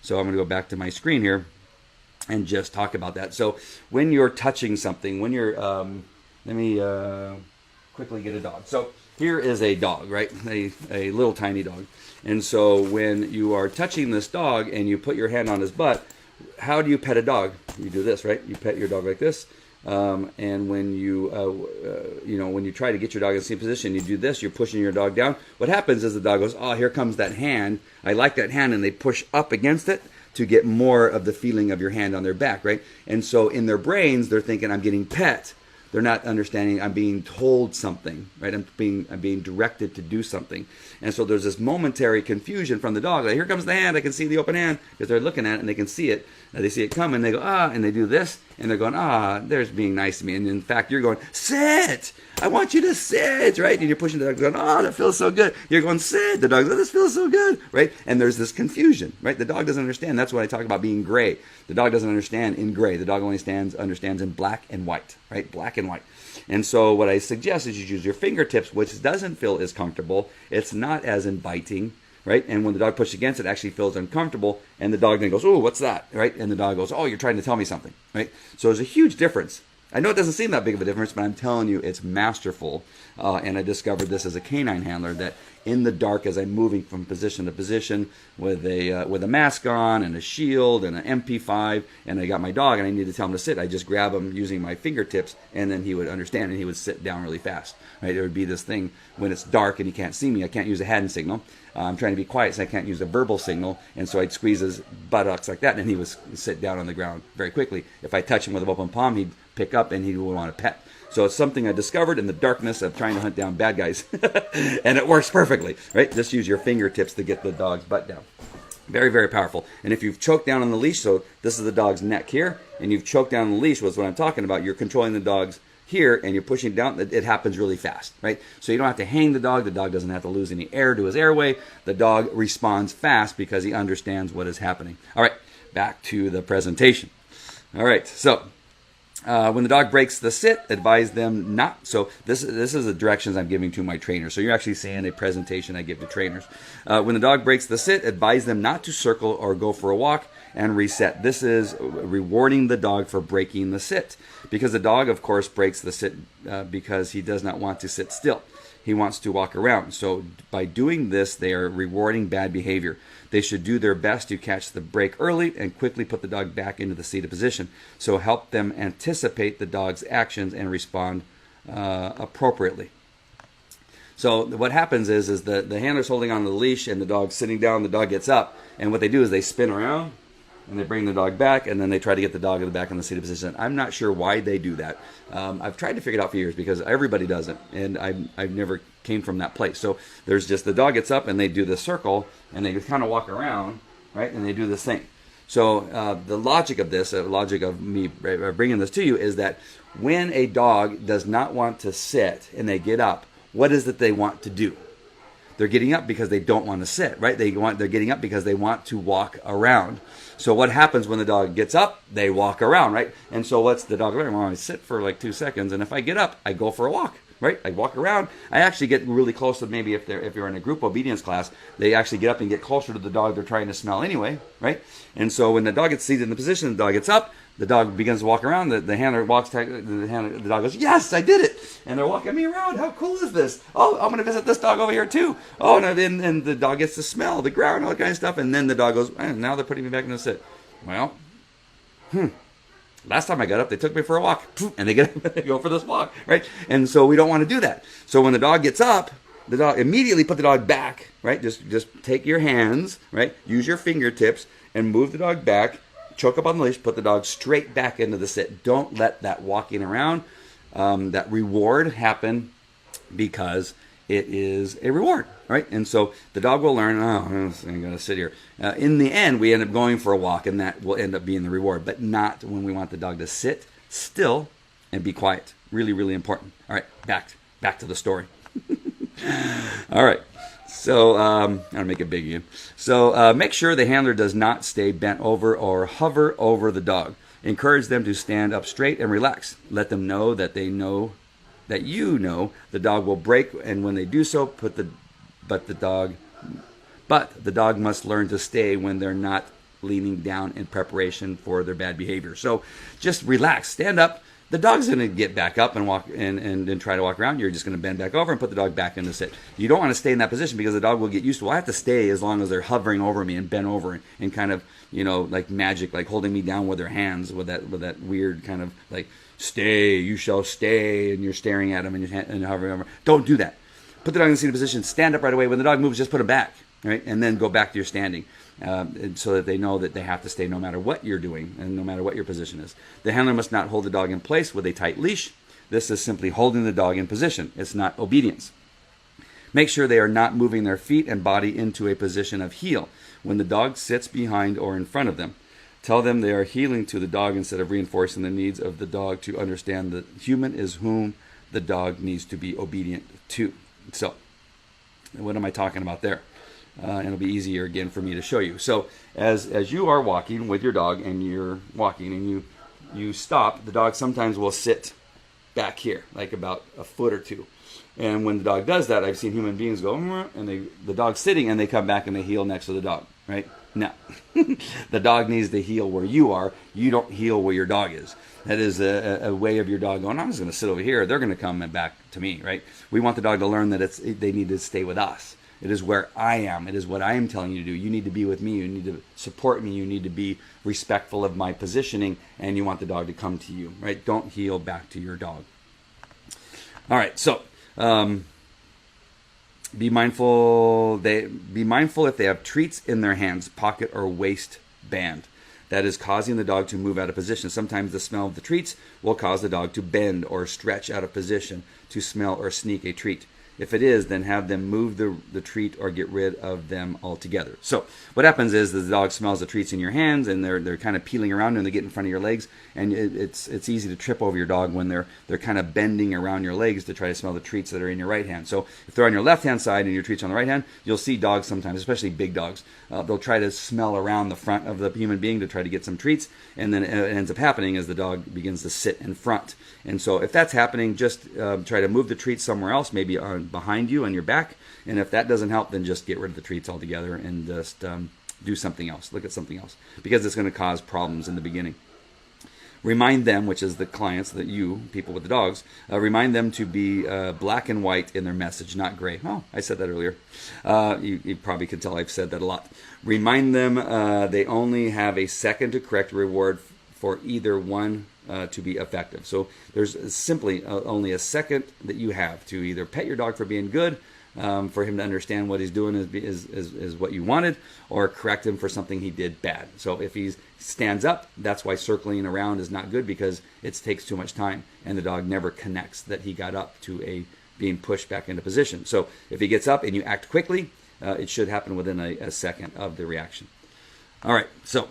So I'm going to go back to my screen here and just talk about that. So when you're touching something, when you're, let me quickly get a dog. So here is a dog, right? A little tiny dog. And so when you are touching this dog and you put your hand on his butt, how do you pet a dog? You do this, right? You pet your dog like this. And when you, when you try to get your dog in the same position, you do this, you're pushing your dog down. What happens is the dog goes, oh, here comes that hand. I like that hand. And they push up against it to get more of the feeling of your hand on their back, right? And so in their brains, they're thinking, I'm getting pet. They're not understanding I'm being told something, right? I'm being directed to do something. And so there's this momentary confusion from the dog. Like, here comes the hand. I can see the open hand, because they're looking at it and they can see it. They see it coming. They go, ah, and they do this. And they're going, ah, there's being nice to me. And in fact, you're going, sit. I want you to sit, right? And you're pushing the dog, going, oh, that feels so good. You're going, sit. The dog goes, this feels so good, right? And there's this confusion, right? The dog doesn't understand. That's what I talk about being gray. The dog doesn't understand in gray. The dog only understands in black and white, right? Black and white. And so what I suggest is you use your fingertips, which doesn't feel as comfortable. It's not as inviting, right? And when the dog pushes against it, actually feels uncomfortable. And the dog then goes, oh, what's that, right? And the dog goes, oh, you're trying to tell me something, right? So there's a huge difference I know it doesn't seem that big of a difference, but I'm telling you, it's masterful. And I discovered this as a canine handler, that in the dark, as I'm moving from position to position with a mask on and a shield and an MP5, and I got my dog and I need to tell him to sit, I just grab him using my fingertips, and then he would understand and he would sit down really fast. Right? There would be this thing when it's dark and he can't see me. I can't use a hand signal. I'm trying to be quiet, so I can't use a verbal signal, and so I'd squeeze his buttocks like that, and he would sit down on the ground very quickly. If I touch him with an open palm, he'd pick up and he would want to pet. So it's something I discovered in the darkness of trying to hunt down bad guys, and it works perfectly, right? Just use your fingertips to get the dog's butt down. Very, very powerful. And if you've choked down on the leash, so this is the dog's neck here, and you've choked down on the leash, was what I'm talking about. You're controlling the dog's here, and you're pushing down, it happens really fast, right? So you don't have to hang the dog doesn't have to lose any air to his airway. The dog responds fast because he understands what is happening. All right, back to the presentation. All right, so when the dog breaks the sit, advise them not. So this is the directions I'm giving to my trainers. So you're actually seeing a presentation I give to trainers. When the dog breaks the sit, advise them not to circle or go for a walk and reset. This is rewarding the dog for breaking the sit, because the dog, of course, breaks the sit because he does not want to sit still. He wants to walk around. So by doing this, they are rewarding bad behavior. They should do their best to catch the break early and quickly put the dog back into the seated position. So help them anticipate the dog's actions and respond appropriately. So what happens is the handler's holding on to the leash and the dog's sitting down, the dog gets up, and what they do is they spin around and they bring the dog back, and then they try to get the dog in the back in the seated position. I'm not sure why they do that. I've tried to figure it out for years because everybody does it, and I've never came from that place. So there's just the dog gets up and they do the circle and they kind of walk around, right? And they do this thing. So the logic of this, logic of me bringing this to you, is that when a dog does not want to sit and they get up, what is it they want to do? They're getting up because they don't want to sit, right? They're getting up because they want to walk around. So what happens when the dog gets up? They walk around, right? And so what's the dog doing? Well, I sit for like 2 seconds, and if I get up, I go for a walk, right? I walk around. I actually get really close to, maybe if you're in a group obedience class, they actually get up and get closer to the dog they're trying to smell anyway, right? And so when the dog gets seated in the position, the dog gets up, the dog begins to walk around. The handler walks. The dog goes, "Yes, I did it!" And they're walking me around. How cool is this? Oh, I'm going to visit this dog over here too. Oh, and the dog gets to smell the ground, all that kind of stuff. And then the dog goes, "Now they're putting me back in the sit." Well, last time I got up, they took me for a walk, and they get up and they go for this walk, right? And so we don't want to do that. So when the dog gets up, the dog immediately put the dog back, right? Just take your hands, right? Use your fingertips and move the dog back. Choke up on the leash, put the dog straight back into the sit. Don't let that walking around, that reward happen, because it is a reward, right? And so the dog will learn, I'm going to sit here. In the end, we end up going for a walk, and that will end up being the reward, but not when we want the dog to sit still and be quiet. Really, really important. All right, back to the story. All right. So I'll make it big again. So make sure the handler does not stay bent over or hover over the dog. Encourage them to stand up straight and relax. Let them know that they know that you know the dog will break, and when they do so, the dog must learn to stay when they're not leaning down in preparation for their bad behavior. So just relax, stand up. The dog's going to get back up and walk and try to walk around. You're just going to bend back over and put the dog back in the sit. You don't want to stay in that position because the dog will get used to, well, I have to stay as long as they're hovering over me and bent over and kind of, like magic, like holding me down with their hands with that weird kind of like, stay, you shall stay, and you're staring at them and hovering over. Don't do that. Put the dog in the seated position, stand up right away. When the dog moves, just put him back, right? And then go back to your standing. So that they know that they have to stay no matter what you're doing and no matter what your position is. The handler must not hold the dog in place with a tight leash. This is simply holding the dog in position. It's not obedience. Make sure they are not moving their feet and body into a position of heel when the dog sits behind or in front of them. Tell them they are healing to the dog instead of reinforcing the needs of the dog to understand the human is whom the dog needs to be obedient to. So, what am I talking about there? And it'll be easier again for me to show you. So as you are walking with your dog and you're walking and you stop, the dog sometimes will sit back here, like about a foot or two. And when the dog does that, I've seen human beings go, and the dog's sitting and they come back and they heel next to the dog, right? No. The dog needs to heel where you are. You don't heel where your dog is. That is a way of your dog going, I'm just going to sit over here. They're going to come and back to me, right? We want the dog to learn that they need to stay with us. It is where I am. It is what I am telling you to do. You need to be with me. You need to support me. You need to be respectful of my positioning, and you want the dog to come to you, right? Don't heel back to your dog. All right, so be mindful. Be mindful if they have treats in their hands, pocket, or waistband. That is causing the dog to move out of position. Sometimes the smell of the treats will cause the dog to bend or stretch out of position to smell or sneak a treat. If it is, then have them move the treat or get rid of them altogether. So what happens is the dog smells the treats in your hands, and they're kind of peeling around and they get in front of your legs, and it's easy to trip over your dog when they're kind of bending around your legs to try to smell the treats that are in your right hand. So if they're on your left hand side and your treats on the right hand, you'll see dogs sometimes, especially big dogs, they'll try to smell around the front of the human being to try to get some treats, and then it ends up happening as the dog begins to sit in front. And so if that's happening, just try to move the treats somewhere else, maybe behind you on your back. And if that doesn't help, then just get rid of the treats altogether and just do something else. Look at something else, because it's going to cause problems in the beginning. Remind them, which is the clients, that you, people with the dogs, remind them to be black and white in their message, not gray. Oh, I said that earlier. You probably can tell I've said that a lot. Remind them they only have a second to correct reward for either one to be effective. So there's simply only a second that you have to either pet your dog for being good, for him to understand what he's doing is what you wanted, or correct him for something he did bad. So if he stands up, that's why circling around is not good, because it takes too much time and the dog never connects that he got up to being pushed back into position. So if he gets up and you act quickly, it should happen within a second of the reaction. All right, so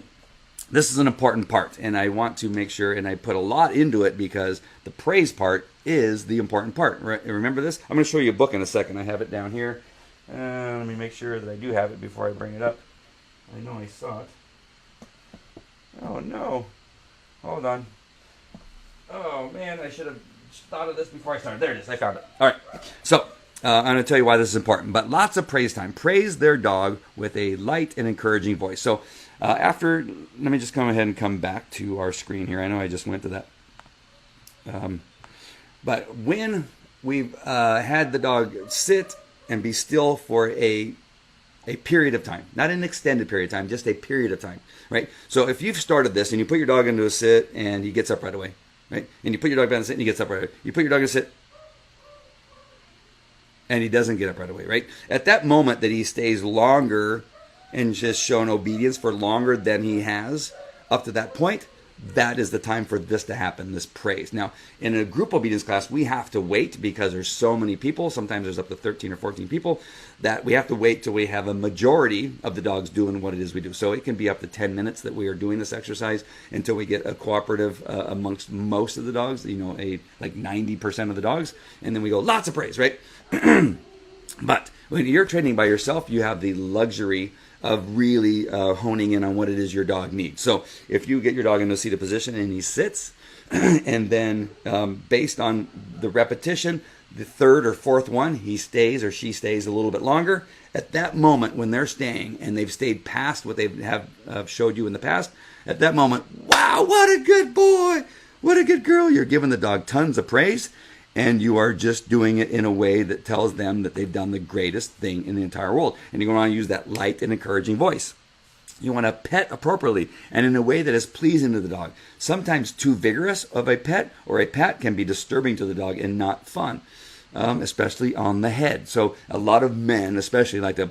this is an important part, and I want to make sure, and I put a lot into it because the praise part is the important part. Remember this? I'm going to show you a book in a second. I have it down here. Let me make sure that I do have it before I bring it up. I know I saw it. Oh, no. Hold on. Oh, man, I should have thought of this before I started. There it is. I found it. All right. So I'm going to tell you why this is important, but lots of praise time. Praise their dog with a light and encouraging voice. So let me just come ahead and come back to our screen here. I know I just went to that. But when we've had the dog sit and be still for a period of time, not an extended period of time, just a period of time, right? So if you've started this and you put your dog into a sit and he gets up right away, right? And you put your dog down to sit and he gets up right away. You put your dog to sit and he doesn't get up right away, right? At that moment that he stays longer and just shown obedience for longer than he has up to that point, that is the time for this to happen, this praise. Now, in a group obedience class, we have to wait because there's so many people. Sometimes there's up to 13 or 14 people that we have to wait till we have a majority of the dogs doing what it is we do. So it can be up to 10 minutes that we are doing this exercise until we get a cooperative amongst most of the dogs, like 90% of the dogs. And then we go, lots of praise, right? But when you're training by yourself, you have the luxury of really honing in on what it is your dog needs. So if you get your dog into a seated position and he sits, and then based on the repetition, the third or fourth one, he stays or she stays a little bit longer. At that moment, when they're staying and they've stayed past what they have showed you in the past, at that moment, wow, what a good boy, what a good girl. You're giving the dog tons of praise, and you are just doing it in a way that tells them that they've done the greatest thing in the entire world. And you're going to use that light and encouraging voice. You want to pet appropriately and in a way that is pleasing to the dog. Sometimes too vigorous of a pet or a pat can be disturbing to the dog and not fun, especially on the head. So a lot of men especially like to,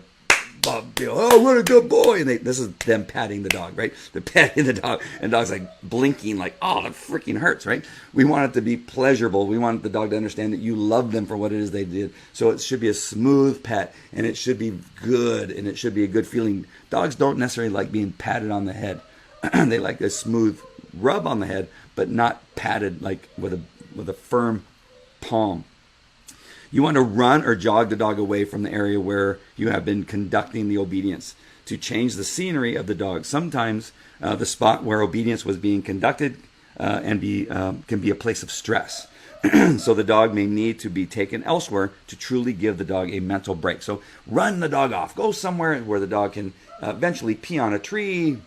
oh, what a good boy. And this is them patting the dog, right? They're patting the dog, and the dog's like blinking like, oh, that freaking hurts, right? We want it to be pleasurable. We want the dog to understand that you love them for what it is they did. So it should be a smooth pet, and it should be good, and it should be a good feeling. Dogs don't necessarily like being patted on the head. They like a smooth rub on the head, but not patted like with a firm palm. You want to run or jog the dog away from the area where you have been conducting the obedience to change the scenery of the dog. Sometimes the spot where obedience was being conducted can be a place of stress. So the dog may need to be taken elsewhere to truly give the dog a mental break. So run the dog off. Go somewhere where the dog can eventually pee on a tree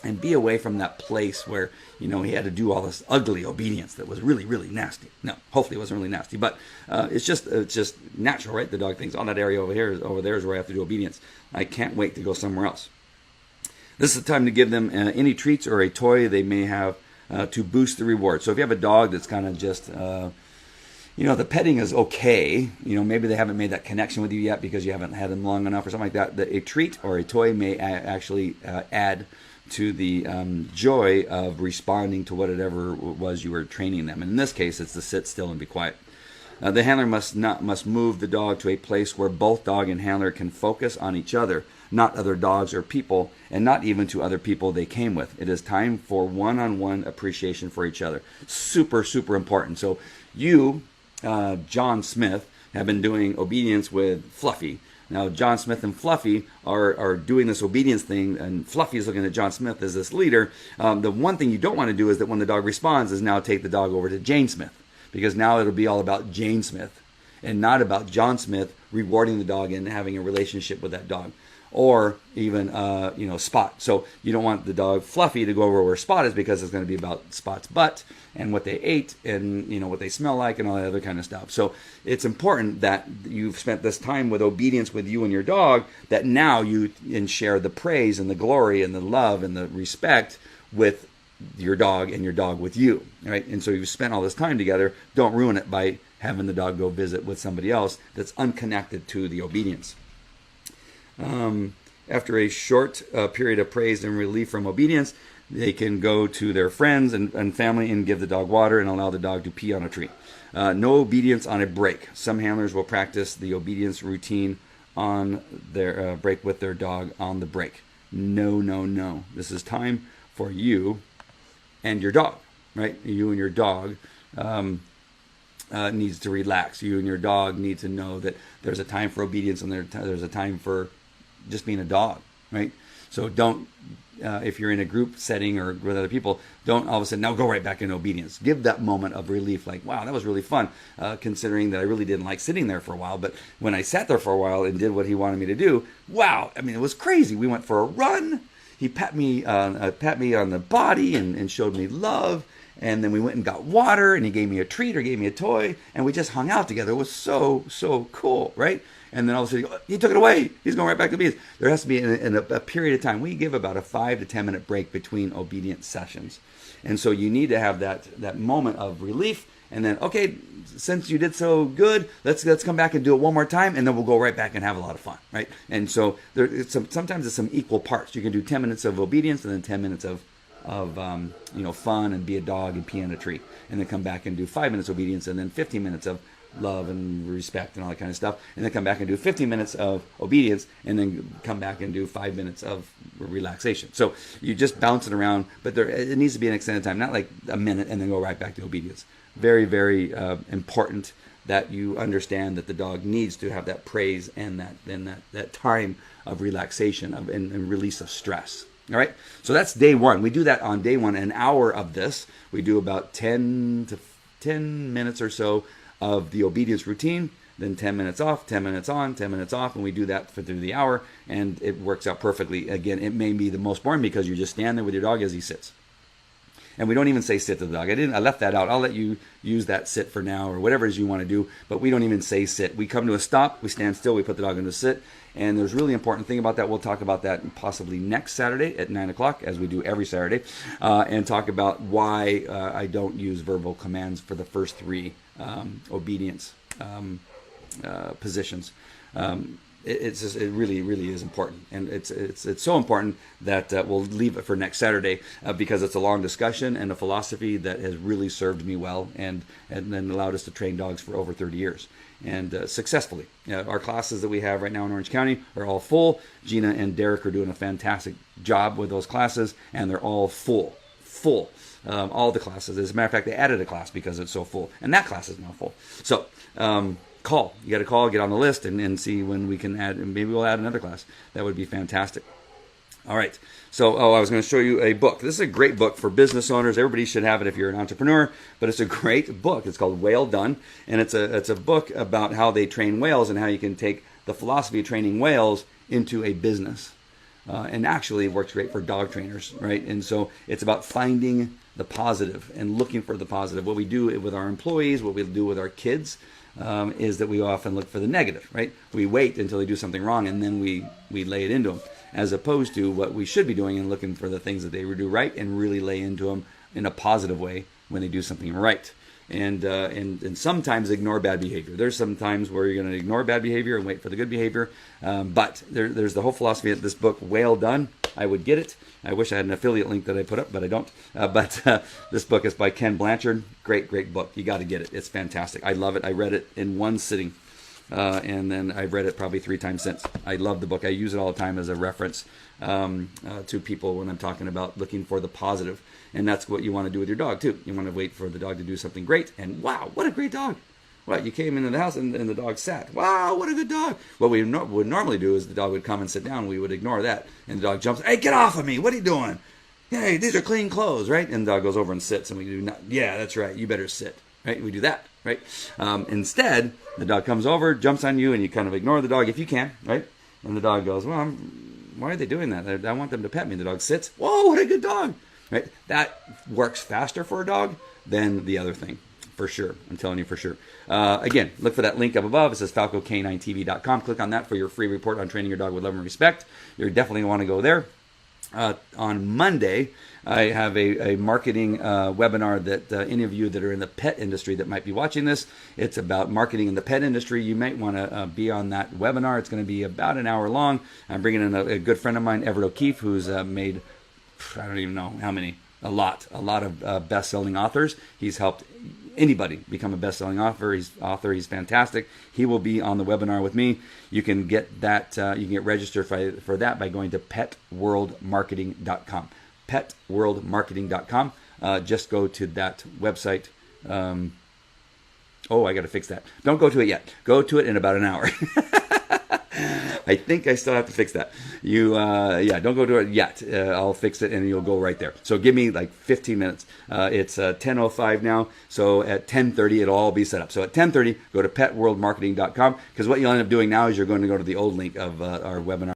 and be away from that place where, he had to do all this ugly obedience that was really, really nasty. No, hopefully it wasn't really nasty, but it's just natural, right? The dog thinks, oh, that area over there is where I have to do obedience. I can't wait to go somewhere else. This is the time to give them any treats or a toy they may have to boost the reward. So if you have a dog that's kind of just, the petting is okay. Maybe they haven't made that connection with you yet because you haven't had them long enough or something like that. A treat or a toy may actually add to the joy of responding to whatever it was you were training them. And in this case, it's to sit still and be quiet. The handler must move the dog to a place where both dog and handler can focus on each other, not other dogs or people, and not even to other people they came with. It is time for one-on-one appreciation for each other. Super, super important. So you, John Smith, have been doing obedience with Fluffy. Now, John Smith and Fluffy are doing this obedience thing, and Fluffy is looking at John Smith as this leader. The one thing you don't want to do is that when the dog responds is now take the dog over to Jane Smith, because now it'll be all about Jane Smith and not about John Smith rewarding the dog and having a relationship with that dog. Or even, Spot. So you don't want the dog Fluffy to go over where Spot is because it's going to be about Spot's butt and what they ate and, what they smell like and all that other kind of stuff. So it's important that you've spent this time with obedience with you and your dog, that now you can share the praise and the glory and the love and the respect with your dog and your dog with you, right? And so you've spent all this time together. Don't ruin it by having the dog go visit with somebody else that's unconnected to the obedience. After a short period of praise and relief from obedience, they can go to their friends and family and give the dog water and allow the dog to pee on a tree. No obedience on a break. Some handlers will practice the obedience routine on their break with their dog on the break. No, no, no. This is time for you and your dog, right? You and your dog needs to relax. You and your dog need to know that there's a time for obedience and there's a time for just being a dog, right? So don't, if you're in a group setting or with other people, don't all of a sudden now go right back into obedience. Give that moment of relief, like, wow, that was really fun, considering that I really didn't like sitting there for a while. But when I sat there for a while and did what he wanted me to do, wow, I mean, it was crazy. We went for a run. He pat me on the body and showed me love. And then we went and got water, and he gave me a treat or gave me a toy, and we just hung out together. It was so, so cool, right? And then all of a sudden, he took it away. He's going right back to bees. There has to be a period of time. We give about a 5 to 10 minute break between obedience sessions. And so you need to have that moment of relief. And then, okay, since you did so good, let's come back and do it one more time, and then we'll go right back and have a lot of fun, right? And so sometimes it's some equal parts. You can do 10 minutes of obedience and then 10 minutes of fun and be a dog and pee on a tree, and then come back and do 5 minutes obedience and then 15 minutes of love and respect and all that kind of stuff, and then come back and do 15 minutes of obedience, and then come back and do 5 minutes of relaxation. So you just bounce it around, but it needs to be an extended time, not like a minute and then go right back to obedience. Very, very important that you understand that the dog needs to have that praise and that time of relaxation and release of stress. All right, so that's day one. We do that on day one, an hour of this. We do about 10 minutes or so of the obedience routine, then 10 minutes off, 10 minutes on, 10 minutes off, and we do that through the hour, and it works out perfectly. Again, it may be the most boring because you just stand there with your dog as he sits. And we don't even say sit to the dog. I left that out. I'll let you use that sit for now or whatever it is you want to do, but we don't even say sit. We come to a stop, we stand still, we put the dog into sit, and there's a really important thing about that. We'll talk about that possibly next Saturday at 9 o'clock, as we do every Saturday, and talk about why I don't use verbal commands for the first 3 obedience positions. It really, really is important, and it's so important that we'll leave it for next Saturday because it's a long discussion and a philosophy that has really served me well and then allowed us to train dogs for over 30 years and successfully. Our classes that we have right now in Orange County are all full. Gina and Derek are doing a fantastic job with those classes, and they're all full. All the classes. As a matter of fact, they added a class because it's so full, and that class is now full. So. Call. You got to call, get on the list, and see when we can add, and maybe we'll add another class. That would be fantastic. All right. So, I was going to show you a book. This is a great book for business owners. Everybody should have it if you're an entrepreneur, but it's a great book. It's called Whale Done, and it's a book about how they train whales and how you can take the philosophy of training whales into a business. And actually, it works great for dog trainers, right? And so it's about finding the positive and looking for the positive. What we do with our employees, what we do with our kids, is that we often look for the negative, right? We wait until they do something wrong and then we lay it into them, as opposed to what we should be doing and looking for the things that they do right and really lay into them in a positive way when they do something right. And sometimes ignore bad behavior. There's some times where you're going to ignore bad behavior and wait for the good behavior. But there's the whole philosophy of this book, Whale Done. I would get it. I wish I had an affiliate link that I put up, but I don't. But this book is by Ken Blanchard. Great book. You got to get it. It's fantastic. I love it. I read it in one sitting. And then I've read it probably 3 times since. I love the book. I use it all the time as a reference to people when I'm talking about looking for the positive. And that's what you want to do with your dog, too. You want to wait for the dog to do something great. And wow, what a great dog. Well, you came into the house and the dog sat. Wow, what a good dog. What we would normally do is the dog would come and sit down. We would ignore that. And the dog jumps, hey, get off of me. What are you doing? Hey, these are clean clothes, right? And the dog goes over and sits. And we do not, yeah, that's right. You better sit, right? We do that, right? Instead, the dog comes over, jumps on you, and you kind of ignore the dog if you can, right? And the dog goes, well, why are they doing that? I want them to pet me. The dog sits. Whoa, what a good dog. Right? That works faster for a dog than the other thing, for sure. I'm telling you for sure. Again, look for that link up above. It says falcocanine.tv.com. Click on that for your free report on training your dog with love and respect. You're definitely going to want to go there. On Monday, I have a marketing webinar that any of you that are in the pet industry that might be watching this, it's about marketing in the pet industry. You might want to be on that webinar. It's going to be about an hour long. I'm bringing in a good friend of mine, Everett O'Keefe, who's made, I don't even know how many, a lot of best-selling authors. He's helped anybody become a best-selling author. He's fantastic. He will be on the webinar with me. You can get that. You can get registered for that by going to petworldmarketing.com. Petworldmarketing.com. Just go to that website. I got to fix that. Don't go to it yet. Go to it in about an hour. I think I still have to fix that. Don't go to it yet. I'll fix it and you'll go right there. So give me like 15 minutes. It's 10:05 now. So at 10:30, it'll all be set up. So at 10:30, go to petworldmarketing.com, because what you'll end up doing now is you're going to go to the old link of our webinar.